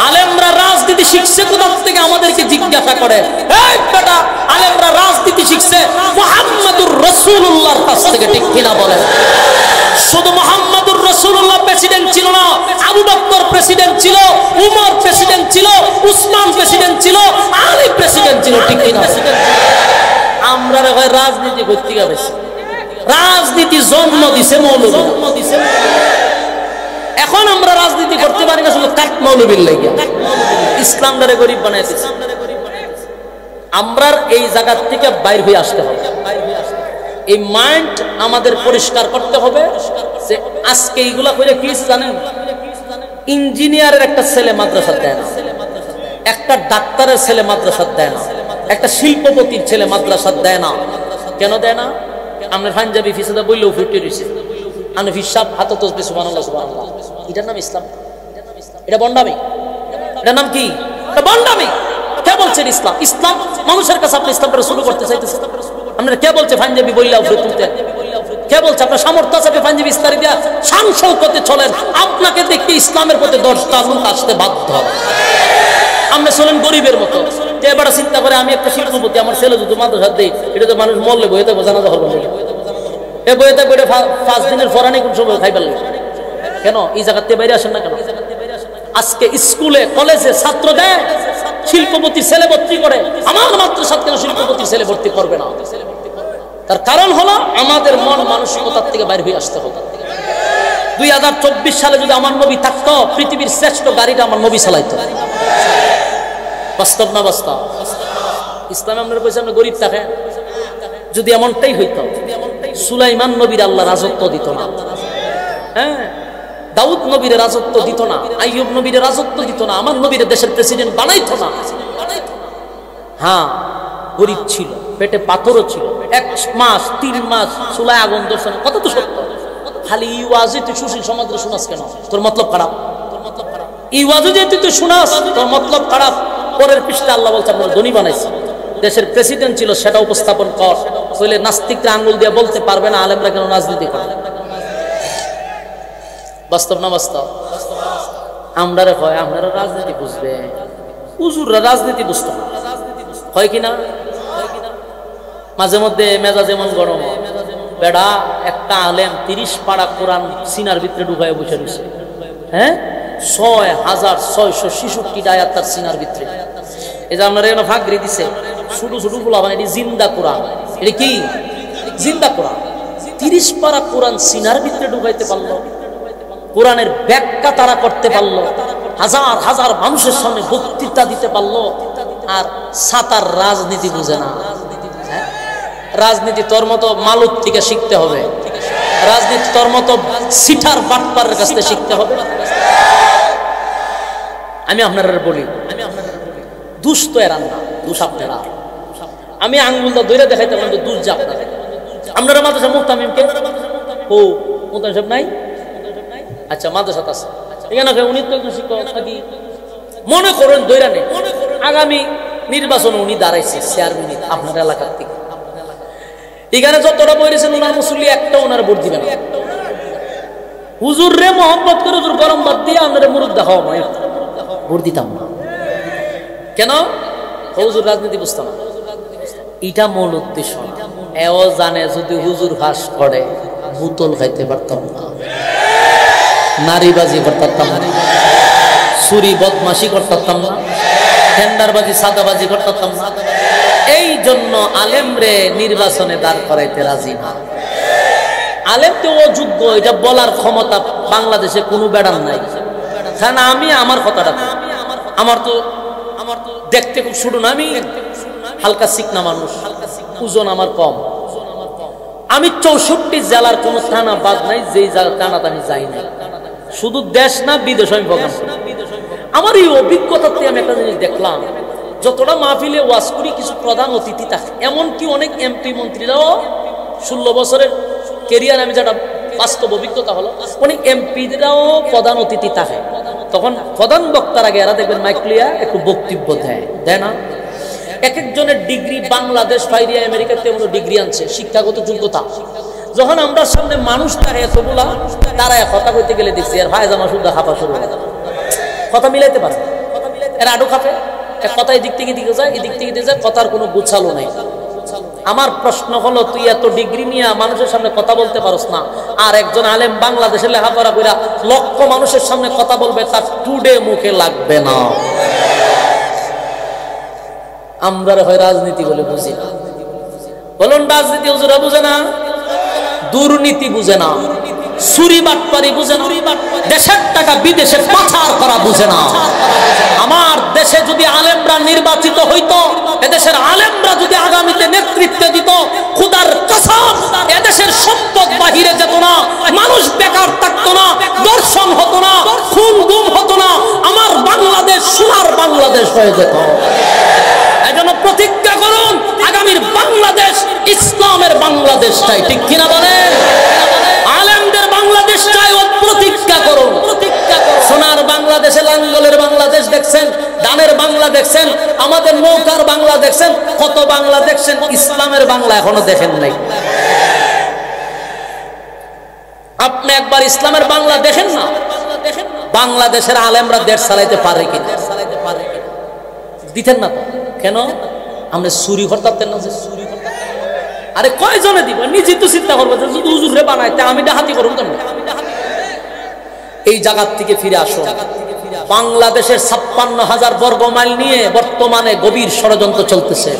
A: আলেমরা রাজনীতি রাজনীতি শিখছে কোথা থেকে আমাদেরকে জিজ্ঞাসা করে। এই বেটা, আলেমরা রাজনীতি শিখছে মুহাম্মদুর রাসূলুল্লাহর কাছ থেকে, ঠিক কিনা বলেন? শুধু মুহাম্মদুর রাসূলুল্লাহ প্রেসিডেন্ট ছিল না, আবু বকর প্রেসিডেন্ট ছিল, উমর প্রেসিডেন্ট ছিল, উসমান প্রেসিডেন্ট ছিল, আলী প্রেসিডেন্ট ছিল, ঠিক কিনা? আমরা ভাই রাজনীতি করতে গেছি, রাজনীতি জন্ম দিছে মৌলবী। এখন আমরা রাজনীতি করতে পারি না শুধু কাট মৌলবীর লাগে, ইসলাম দ্বারা গরিব বানাই দিচ্ছে। আমরা এই জায়গা থেকে বাইর হয়ে আসতে হবে। এই মাইন্ড আমাদের পরিষ্কার করতে হবে যে আজকে এইগুলা করে কি জানেন, ইঞ্জিনিয়ারের একটা ছেলে মাদ্রাসা দেয় না, একটা ডাক্তারের ছেলে মাদ্রাসা দেয় না, একটা শিল্পপতির ছেলে মাদ্রাসা দেয় না। কেন দেয় না? আমরা পাঞ্জাবি ফিসাদা বললেও ফুটে রয়েছে, আমি হিসাব হাত তসবি সুবহানাল্লাহ সুবহানাল্লাহ, এটার নাম ইসলাম? এটা বন্ডামি। এটার নাম কি? এটা বন্ডামি। কে বলছেন ইসলাম? ইসলাম মানুষের কাছে আপনি ইসলামটা শুরু করতে চাইতেছেন। আপনারা কে বলছে পাঞ্জাবি বললেও ফুটতে? কে বলছে? আপনার সামর্থ্য আছে পাঞ্জাবি ইস্তারি দিয়া শান শৌকতে চলেন, আপনাকে দেখতে ইসলামের প্রতি 10টা লোক আসতে বাধ্য হবে। আমরা চলেন গরিবের মতো, যে এবার চিন্তা করে আমি একটা শিল্পপতি, আমার ছেলে যদি মাদ্রাসা দেই, এটা তো মানুষ মরলে বইতে জানাজা হবে না, এ বইতে বইটা 5 দিনের ফরানি কোন সময় খাই পারলে। কেন এই জায়গাতে বাইরে আসেন না কেন? আজকে স্কুলে কলেজে ছাত্র দেয়, শিল্পপতির ছেলে ভর্তি করে, আমার মাদ্রাসা কেন শিল্পপতির ছেলে ভর্তি করবে না? তার কারণ হলো আমাদের মন মানসিকতার থেকে বাইরে হয়ে আসতে হবে। 2024 সালে যদি আমার নবী থাকতো, পৃথিবীর শ্রেষ্ঠ গাড়িটা আমার নবী চালাইতো। বাস্তব না বাস্তব? ইসলামে আমরা কইছি আমরা গরিব থাকেন। যদি এমনটাই হইতো, সুলাইমান নবীর আল্লাহ রাজত্ব দিত না, হ্যাঁ, দাউদ নবীর রাজত্ব দিত না, আইয়ুব নবীর রাজত্ব দিত না, আমার নবীর দেশের প্রেসিডেন্ট বানাইতো না। হ্যাঁ, গরিব ছিল, পেটে পাথরও ছিল, 1 মাস 3 মাস চুলায় আগুন দর্শন, কত তো সত্য। খালি ইওয়াজে তুই সুশীল সমাজে শোনাস কেন? তোর মতলব খারাপ। ইওয়াজে যে তুই শোনাস, তোর মতলব খারাপ। পরের পৃষ্ঠা আল্লাহ বলছে আপনার ধনী বানাইছে। দেশের প্রেসিডেন্ট ছিল, সেটা উপস্থাপন কর। তাহলে নাস্তিকরা আঙ্গুল দিয়ে বলতে পারবে না আলেমরা কেন রাজনীতি করে। বাস্তব না বাস্তব? আমরা হয় আপনারা রাজনীতি বুঝবে, হুজুররা রাজনীতি বুঝতো না, হয় কিনা? মাঝে মধ্যে মেজাজ যেমন গরম, বেড়া একটা আলেম 30 পারা কোরআন সিনার ভিতরে ঢুকায় বসে রয়েছে, হ্যাঁ, 6666 আয়াত তার সিনার ভিতরে। এই যে আপনারা এখানে ফাঁকরি দিছে, ছোট ছোট গুলা মানে এটি জিন্দা কোরআন। এটা কি জিন্দা কোরআন? 30 পারা কোরআন সিনার ভিতরে ঢুকাইতে পারলো, কোরআনের ব্যাখ্যা তারা করতে পারলো, হাজার হাজার মানুষের সামনে বক্তৃতা দিতে পারলো। আর সাতার রাজনীতি বুঝে না। রাজনীতি তোর মতো মালুক থেকে শিখতে হবে, রাজনীতি তোর মতো সিটার বাটপারের কাছ থেকে শিখতে হবে। আমি আপনারা বলি, দুষ্ট এরান না, দুষ আপনারা। আমি আঙ্গুলটা ধরে দেখাইতে পারলাম, দুষ যা আপনারা। আপনারা মাদ্রাসা মুহতামিমকে ও মুহতামিম সাহেব নাই? আচ্ছা, মাদ্রাসা আছে এখানে, উনি তো একজন শিক্ষক নাকি? মনে করেন দৈরা নেই, আগামী নির্বাচনে উনি দাঁড়াইছে চেয়ারম্যান আপনার এলাকার থেকে। এখানে যতটা বইরেছেন ওনার মুসল্লি একটা ওনার ভোট দিবেন। হুজুর রে মোহাম্মত করে হুজুর গরম ভাত দিয়ে আপনারা মুরুদ দেখাও, ভোট দিতাম না। কেন? হুজুর রাজনীতি বুঝতাম না। এটা মূল উদ্দেশ্য। এও জানে যদি হুজুর ফাঁস করে বোতল খাইতে পারতাম না, নারীবাজি করতাম না, চুরি বদমাশি করতাম না, টেন্ডারবাজি সাদাবাজি করতাম না। এই জন্য আলেমরে নির্বাচনে দাঁড় করাইতে রাজি না। আলেম তো অযোগ্য, এটা বলার ক্ষমতা বাংলাদেশে কোনো বেড়ান নাই। কারণ আমি আমার কথাটা, আমার তো দেখতে খুব ছোট না, আমি হালকা চিকনা মানুষ, ওজন আমার কম। আমি 64 জেলার কোন থানা বাদ নাই যেই থানাতে আমি যাই না। শুধু দেশ না বিদেশ আমি প্রোগ্রাম করি। আমার এই অভিজ্ঞতাতে আমি একটা জিনিস দেখলাম, যতটা মাহফিলে ওয়াজ করি কিছু প্রধান অতিথি থাকে, এমনকি অনেক এমপি মন্ত্রীরাও 16 বছরের কেরিয়ার আমি যেটা বাস্তব অভিজ্ঞতা হলো, অনেক এমপিরাও প্রধান অতিথি থাকে। তখন প্রধান বক্তার আগে এরা দেখবেন মাইক লিয়া একটু বক্তব্য দেয় না। এক একজনের ডিগ্রি বাংলাদেশ ফাইরিয়া আমেরিকাতে এমন ডিগ্রি আনছে, শিক্ষাগত যোগ্যতা। যখন আমরা সামনে মানুষ থাকে এতগুলা, তারা কথা কইতে গেলে দেখছি আর ভাই জামা শুদ্ধ হাফা শুরু, কথা মিলাইতে পারে। এরা আডু খাপে, কথা এদিক থেকে দিকে যায়, এদিক থেকে দিকে যায়, কথার কোনো গুছালো নাই। আমার প্রশ্ন হলো, তুই এত ডিগ্রি নিয়ে মানুষের সামনে কথা বলতে পারস না, আর একজন আলেম বাংলাদেশে লেখাপড়া করে লক্ষ মানুষের সামনে কথা বলবে, তার টুডে মুখে লাগবে না? আমরা হয় রাজনীতি বলে বুঝি না। বলুন, রাজনীতি হুজুরা বুঝে না, দুর্নীতি বুঝে না, চুরি বাটপারি বুঝে না, দেশের টাকা বিদেশে পাচার করা বুঝে না। আমার দেশে যদি আলেমরা নির্বাচিত হইতো, এদেশের আলেমরা যদি আগামীতে নেতৃত্ব দিত, খোদার কসম এদেশের সম্পদ বাহিরে যেত না, মানুষ বেকার থাকতো না, দর্শন হতো না, খুন গুম হতো না, আমার বাংলাদেশ সোনার বাংলাদেশ হয়ে যেত। এজন্য প্রতিজ্ঞা করুন, আগামীর বাংলাদেশ ইসলামের বাংলাদেশ চাই, ঠিক কিনা বলেন? আলেমদের বাংলাদেশ চাই, ও প্রতিজ্ঞা করুন। সোনার বাংলাদেশে লাঙ্গলের বাংলাদেশ দেখছেন, দানের বাংলা দেখছেন, আমাদের নৌকার বাংলা দেখছেন, কত বাংলা দেখছেন, ইসলামের বাংলা এখনো দেখেন নাই। আপনি একবার ইসলামের বাংলা দেখেন না, বাংলাদেশের আলেমরা দেশ চালাইতে পারে কিনা? দিতেন না তো কেন? আমরা চুরি করতেন না, যে চুরি করতেন। আরে কয়জনে দিব? নিজে তো চিন্তা করবো, যদি হুজুরে বানাইতে আমি ডাহাতি করুন কেন? এই জায়গার থেকে ফিরে আসো। বাংলাদেশের 56,000 বর্গ মাইল নিয়ে বর্তমানে গভীর ষড়যন্ত্র চলতেছে।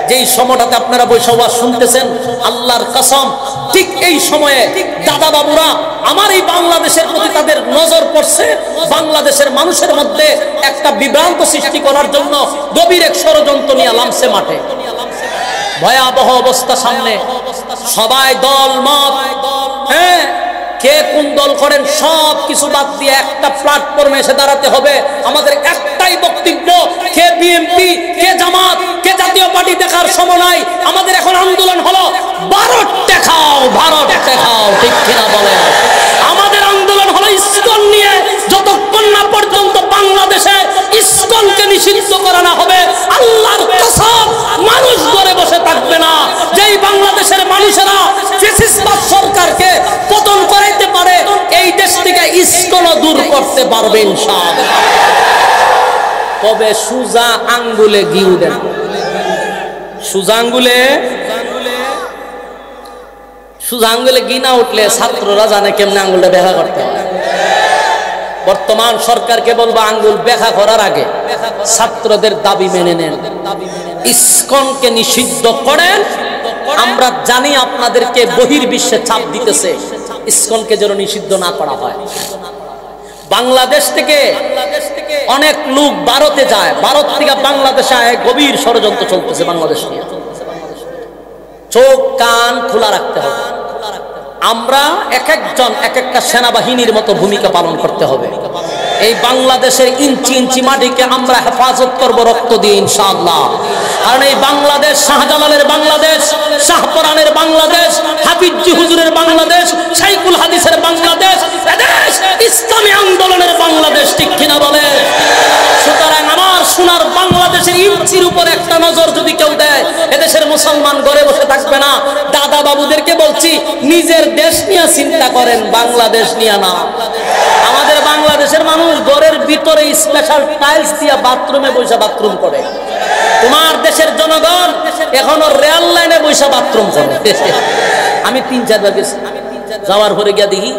A: যেই সময়টাতে আপনারা বৈশাখ শুনতেছেন, আল্লাহর কসম ঠিক এই সময়ে দাদা বাবুরা আমার এই বাংলাদেশের প্রতি তাদের নজর পড়ছে, বাংলাদেশের মানুষের মধ্যে একটা বিভ্রান্ত সৃষ্টি করার জন্য গভীর এক ষড়যন্ত্র নিয়ে নামছে মাঠে। ভয়াবহ অবস্থা সামনে, সবাই দল মত, হ্যাঁ, কে কোন দল করেন সব কিছু বাদ দিয়ে একটা প্ল্যাটফর্মে এসে দাঁড়াতে হবে। আমাদের একটাই বক্তব্য, কে বিএনপি, কে জামাত, কে জাতীয় পার্টি দেখার সময় নাই। আমাদের এখন আন্দোলন হলো ভারত দেখাও, ভারত দেখাও, ঠিক কিনা বলেন? আমাদের আন্দোলন হলো ইসকন নিয়ে, যতক্ষণ না পর্যন্ত বাংলাদেশে ইসকনকে নিষিদ্ধ করা না হবে, আল্লাহর কসম মানুষ ঘরে বসে থাকবে না। যেই বাংলাদেশের মানুষেরা ফ্যাসিস্ট সরকারকে পতন করাইতে পারে, এই দেশ থেকে ইসকনও দূর করতে পারবে ইনশাআল্লাহ। তবে সুজা আঙ্গুলে ঘি দেন, সুজা আঙ্গুলে ঘি না উঠলে ছাত্ররা জানে কেমনে আঙ্গুলটা ব্যাখ্যা করতে হয়। বর্তমান সরকারকে বলবো, আঙ্গুল ব্যাখ্যা করার আগে ছাত্রদের দাবি মেনে নেন, ইসকনকে নিষিদ্ধ করেন। আমরা জানি আপনাদেরকে বহির্বিশ্বে চাপ দিতেছে, ইসকনকে যেন নিষিদ্ধ না করা হয়। বাংলাদেশ থেকে অনেক লোক ভারতে যায়, ভারত থেকে বাংলাদেশে আয়, গভীর ষড়যন্ত্র চলতেছে বাংলাদেশ নিয়ে। চোখ কান খোলা রাখতে হবে। আমরা এক একজন এক একটা সেনাবাহিনীর মতো ভূমিকা পালন করতে হবে। এই বাংলাদেশের ইঞ্চি ইঞ্চি মাটিকে আমরা হেফাজত করব রক্ত দিয়ে ইনশাআল্লাহ। কারণ এই বাংলাদেশ শাহজালালের বাংলাদেশ, শাহপরানের বাংলাদেশ, হাফিজি হুজুরের বাংলাদেশ, শাইখুল হাদিসের বাংলাদেশ, এদেশ ইসলামী আন্দোলনের বাংলাদেশ, ঠিক কিনা বলে? সুতরাং আমার সোনার বাংলাদেশের ইঞ্চির উপর একটা নজর যদি কেউ দেয়, এদেশের মুসলমান ঘরে বসে থাকবে না। দাদা বাবুদেরকে বলছি, নিজের দেশ নিয়ে চিন্তা করেন, বাংলাদেশ নিয়ে না। আমাদের বাংলাদেশের মানুষ ঘরের ভিতরে স্পেশাল টাইলস দিয়ে বাথরুমে বসে বাথরুম করে। তোমার দেশের জনগণ এখনো রেল লাইনে বসে বাথরুম করে। আমি 3-4 বার গেছি, যাওয়ার পরে গিয়া দেখি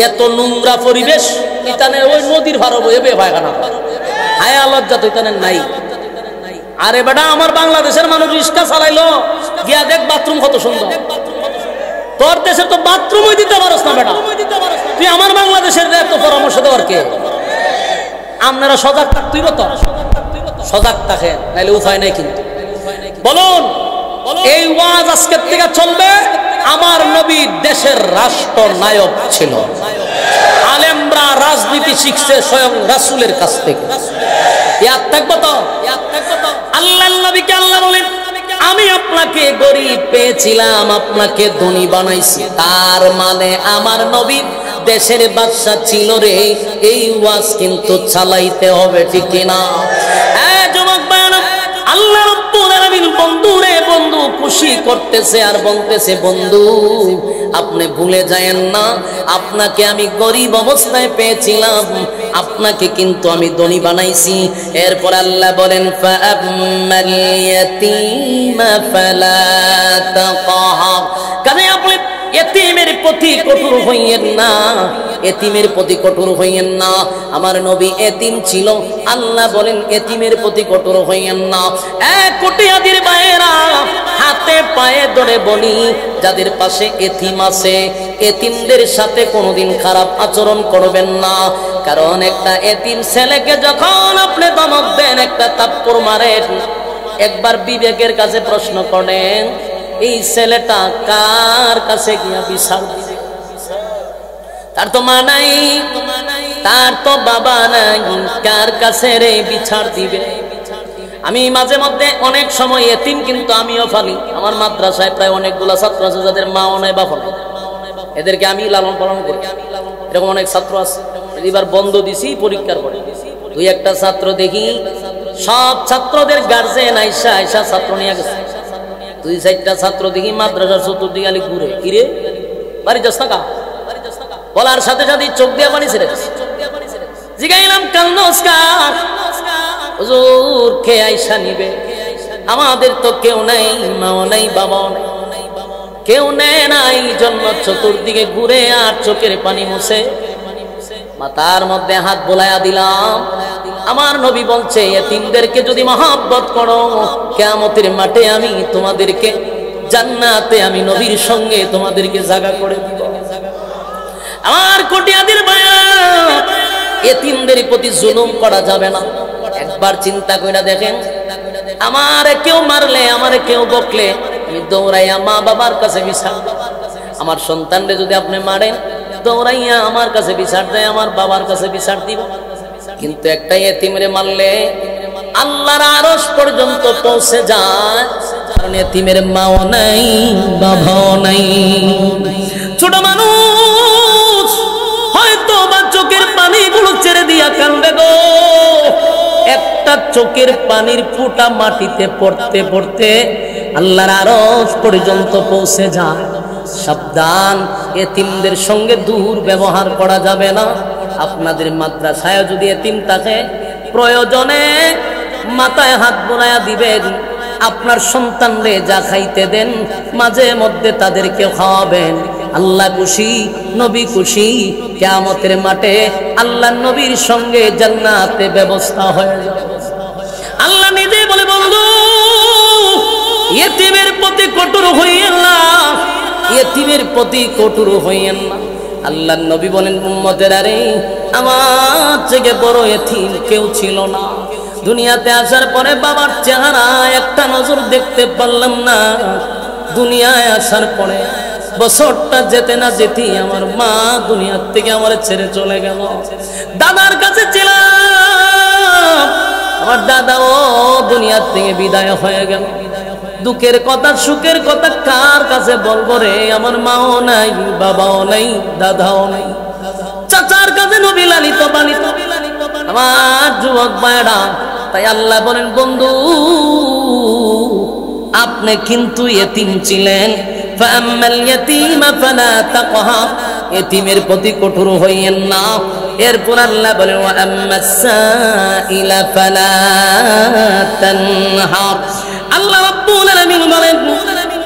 A: এত নোংরা পরিবেশ, এখানে ওই নদীর ভাড়া বয়ে পায়খানা, হায়া লজ্জা তো এখানে নাই। আরে বেটা, আমার বাংলাদেশের মানুষ রিক্সা চালাইলো, গিয়া দেখ বাথরুম কত সুন্দর। তোর দেশে তো বাথরুমই দিতে পারস না বেটা, তুই আমার বাংলাদেশের এত পরামর্শ দেওয়ার কে? আপনারা সজাগ থাকতেই তো, সজাগ থাকেন, নাইলে উপায় নাই। কিন্তু বলুন, এই ওয়াজ আজকের থেকে চলবে। আমার নবী দেশের রাষ্ট্রনায়ক ছিল, আলেমরা রাজনীতি শিখছে স্বয়ং রাসূলের কাছ থেকে। ইয়াদ থাকবো তো? আল্লাহর নবীকে আল্লাহ বলেন, আমি আপনাকে গরিব পেয়েছিলাম, আপনাকে ধনী বানাইছি। তার মানে আমার নবী দেশের বাদশা ছিল রে। এই ওয়াজ কিন্তু চালাইতে হবে, ঠিক কিনা? যুবক ভাইরা, আল্লাহ রাব্বুল আলামিন বন্ধু রে বন্ধু খুশি করতেছে আর বলতেছে, বন্ধু আপনি আপনি ভুলে যায়েন না, আপনাকে আমি গরিব অবস্থায় পেয়েছিলাম, আপনাকে কিন্তু আমি ধনী বানাইছি। এরপর আল্লাহ বলেন ফাআম্মাল ইয়াতীমা ফালা তাকহার, কাজে আপনি এতিমের প্রতি কঠোর হইয়েন না, এতিমের প্রতি কঠোর হইয়েন না। আমার নবী এতিম ছিল, আল্লাহ বলেন এতিমের প্রতি কঠোর হইয়েন না। এক কোটিয়াদির ভাইয়েরা, হাতে পায়ে ধরে বলি, যাদের পাশে এতিম আছে, এতিমদের সাথে কোনোদিন খারাপ আচরণ করবেন না। কারণ একটা এতিম ছেলেকে যখন আপনি ধমক দেন, একটা থাপ্পড় মারেন, একবার বিবেকের কাছে প্রশ্ন করেন, এই ছেলেটা কার কাছে গিয়া বিচার দিবে? তার তো মা নাই, তার তো বাবা নাই, কার কাছে রে বিচার দিবে? আমি মাঝে মধ্যে অনেক সময় এতিম কিন্তু আমিও ফালি। আমার মাদ্রাসায় প্রায় অনেকগুলা ছাত্র আছে যাদের মাও নাই বাবা নাই, এদেরকে আমি লালন পালন করি। এরকম অনেক ছাত্র আছে। এবার বন্ধ দিছি পরীক্ষার পরে, দুই একটা ছাত্র দেখি সব ছাত্রদের গার্জেন আইসা আইসা ছাত্র নিয়ে গেছে। দুই চারটা ছাত্র দেখি মাদ্রাসার চতুর্দিকে আলি ঘুরে, কিরে বাড়ি যাস না কা? বলার সাথে সাথে চোখ দিয়ে পানি ছেড়ে দিচ্ছে। জিগাইলাম কান্নস কা? হুজুর কে আইসা নিবে? আমাদের তো কেউ নাই, মাও নাই, বাবাও নাই, কেউ নেয় নাই, জন্য চতুর্দিকে ঘুরে আর চোখের পানি মুছে মাথার মধ্যে হাত বোলায়া দিলাম। আমার নবী বলছে এতিমদেরকে যদি মহব্বত করো, কিয়ামতের মাঠে আমি তোমাদেরকে জান্নাতে আমি নবীর সঙ্গে তোমাদেরকে জায়গা করে দিব। আমার কোটিয়াদির ভাইরা, এতিমদের প্রতি জুলুম করা যাবে না। একবার চিন্তা করে দেখেন, আমারে কেউ মারলে, আমারে কেউ বকলে, আমি দৌড়াইয়া মা বাবার কাছে বিচার। আমার সন্তানরে যদি আপনি মারেন, দৌড়াইয়া আমার কাছে বিচার দেয়, আমার বাবার কাছে বিচার দিব। কিন্তু একটা এতিমরে মারলে আল্লাহর আরশ পর্যন্ত পৌঁছে যায়, কারণ এতিমের মাও নাই, বাবাও নাই। ছোট মানুষ হয়তো বা চোখের পানিগুলো ছেড়ে দিয়া কান্দে গো, একটা চোখের পানির ফোঁটা মাটিতে পড়তে পড়তে আল্লাহর আরশ পর্যন্ত পৌঁছে যায়। সাবধান, এতিমদের সঙ্গে দুর্ব্যবহার করা যাবে না। আপনাদের মাদ্রাসায় যদি এতিম থাকে, প্রয়োজনে মাথায় হাত বোলায়া দিবেন, আপনার সন্তানরে যা খাইতে দেন, মাঝে মধ্যে তাদেরকে খাওয়াবেন। আল্লাহ খুশি, নবী খুশি, কিয়ামতের মাঠে আল্লাহ নবীর সঙ্গে জান্নাতে ব্যবস্থা হয়ে যাবে। আল্লাহ নিজে বলে, বন্ধু এতিমের প্রতি কঠোর হইয়েন না, এতিমের প্রতি কঠোর হইয়েন না। আল্লাহর নবী বলেন, উম্মতেরা রে, আমার থেকে বড় এতিম কেউ ছিল না। দুনিয়াতে আসার পরে বাবার চেহারা একটা নজর দেখতে পারলাম না। দুনিয়ায় আসার পরে বছরটা যেতে না যেতেই আমার মা দুনিয়ার থেকে আমার ছেড়ে চলে গেল। দাদার কাছে ছিলাম, আমার দাদাও দুনিয়ার থেকে বিদায় হয়ে গেল। দুঃখের কথা, সুখের কথা কার কাছে বলবো রে? আমার মাও নাই, বাবাও নাই, দাদাও নাই। চাচার কাছে নবী লালিত পালিত আমার যুবক ভাইরা। তাই আল্লাহ বলেন, বন্ধু আপনি কিন্তু এতিম ছিলেন, ফাআম্মাল ইয়াতীমা ফালা তাকহার, এতিমের প্রতি কঠোর হইয়েন না। এরপর আল্লাহ বলেন, ওয়া আম্মাস সাইলা ফালা তানহার। আল্লাহ রাব্বুল আলামিন বলেন,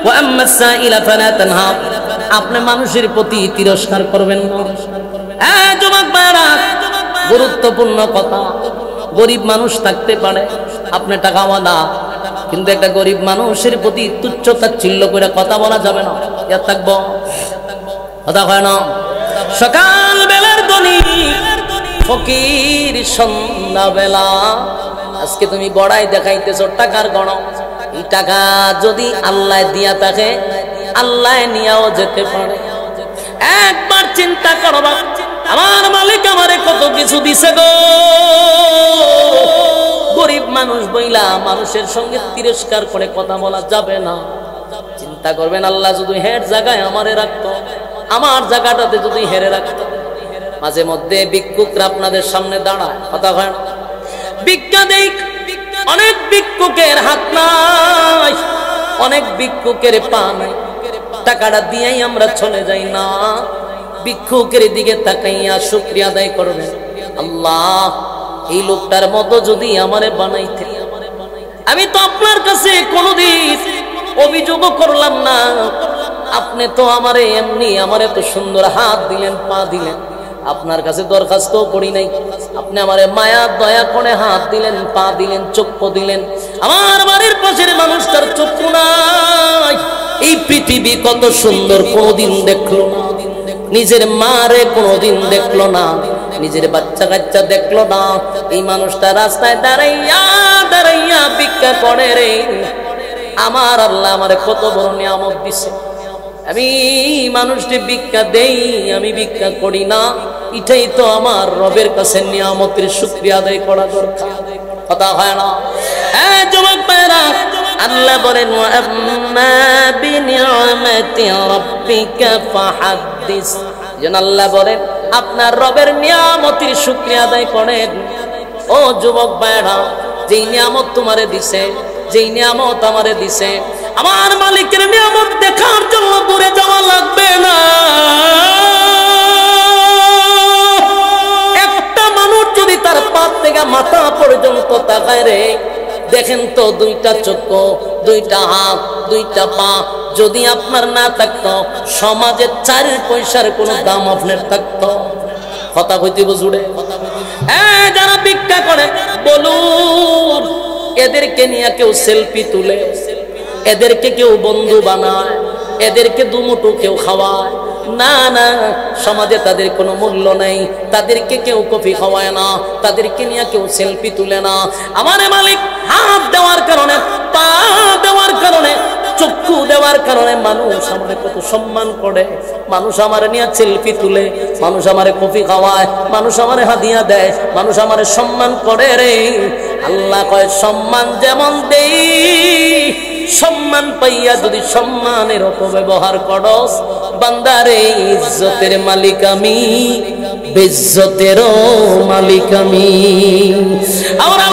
A: ওয়া আম্মাস সাইলা ফালা তানহার, আপনি মানুষের প্রতি তিরস্কার করবেন না। হ্যাঁ যুবক ভাইরা, গুরুত্বপূর্ণ কথা। গরিব মানুষ থাকতে পারে, আপনি টাকাওয়ালা, কিন্তু একটা গরিব মানুষের প্রতি তুচ্ছ তাচ্ছিল্য করে কথা বলা যাবে না। ইয়া থাকবো কথা হয় না। সকাল বেলার ধনী ফকির, সন্ধ্যা বেলা আজকে তুমি বড়াই দেখাইতেছ টাকার গণ। এই টাকা যদি আল্লাহ দিয়া থাকে, আল্লাহ নিয়াও যেতে পারে। একবার চিন্তা করবা, আমার মালিক আমারে কত কিছু দিছে গো। গরিব মানুষ বইলা মানুষের সঙ্গে তিরস্কার করে কথা বলা যাবে না। চিন্তা করবেন, আল্লাহ যদি হের জায়গায় আমারে রাখতো, আমার জায়গাটাতে যদি হেরে রাখতো। মাঝে মধ্যে ভিক্ষুকরা আপনাদের সামনে দাঁড়ায়, কথা হয় না? ভিক্ষা দেই, অনেক ভিক্ষুকের হাত নাই, অনেক ভিক্ষুকের পা নাই, টাকাটা দিয়েই আমরা চলে যাই না, ভিক্ষুকের দিকে তাকাইয়া শুকরিয়া আদায় করবেন, আল্লাহ এই লোকটার মতো যদি আমারে বানাইতে। আমি তো আপনার কাছে কোনোদিন অভিযোগও করলাম না, আপনি তো আমারে এমনি আমারে তো সুন্দর হাত দিলেন, পা দিলেন, আপনার কাছে দরখাস্ত করি নাই, আপনি আমারে মায়া দয়া করে হাত দিলেন, পা দিলেন, চক্ষু দিলেন। আমার বাড়ির পাশের মানুষটার চক্ষু নাই, এই পৃথিবী কত সুন্দর কোনোদিন দেখলো না, নিজের মারে কোনোদিন দেখলো না, নিজের বাচ্চা কাচ্চা দেখলো না। এই মানুষটা রাস্তায় দাঁড়াইয়া দাঁড়াইয়া ভিক্ষা করে রে। আমার আল্লাহ আমারে কত বড় নিয়ামত দিছে, আমি মানুষকে ভিক্ষা দেই, আমি ভিক্ষা করি না, এটাই তো আমার রবের কাছে নিয়ামতের শুকরিয়া আদায় করা দরকার। কথা হয় না? হ্যাঁ যুবক ভাইরা, আল্লাহ বলেন ওয়া আম্মা বিনিআমাতি রাব্বিকা ফাহাদ্দিস। যেন আল্লাহ বলেন আপনার রবের নিয়ামতের শুকরিয়া আদায় করেন। ও যুবক ভাইরা, যেই নিয়ামত তোমারে দিছে, যেই নিয়ামত আমারে দিছে, আমার মালিকের নিয়ামত দেখার জন্য দূরে যাওয়া লাগবে না। একটা মানুষ যদি তার পা থেকে মাথা পর্যন্ত তাকায় রে, দেখেন তো দুইটা চক্ষু, দুইটা হাত, দুইটা পা যদি আপনার না থাকতো, সমাজে 4 পয়সার কোনো দাম আপনার থাকতো? কথা কইতে বুঝুড়ে। হ্যাঁ যারা ভিক্ষা করে বলুন, এদেরকে নিয়ে কেউ সেলফি তুলে, এদেরকে কেউ বন্ধু বানায়, এদেরকে দুমুঠো কেউ খাওয়ায় না, না সমাজে তাদের কোনো মূল্য নেই, তাদেরকে কেউ কফি খাওয়ায় না, তাদেরকে নিয়ে কেউ সেলফি তুলে না। আমার মালিক হাত দেওয়ার কারণে, পা দেওয়ার কারণে, চক্ষু দেওয়ার কারণে মানুষ আমারে কত সম্মান করে, মানুষ আমারে নিয়ে সেলফি তুলে, মানুষ আমারে কফি খাওয়ায়, মানুষ আমারে হাদিয়া দেয়, মানুষ আমারে সম্মান করে রে। আল্লাহ কয় সম্মান যেমন দেই, সম্মান পাইয়া যদি সম্মানের অপব্যবহার করস, বান্দারে ইজ্জতের মালিক আমি, বেইজ্জতেরও মালিক আমি।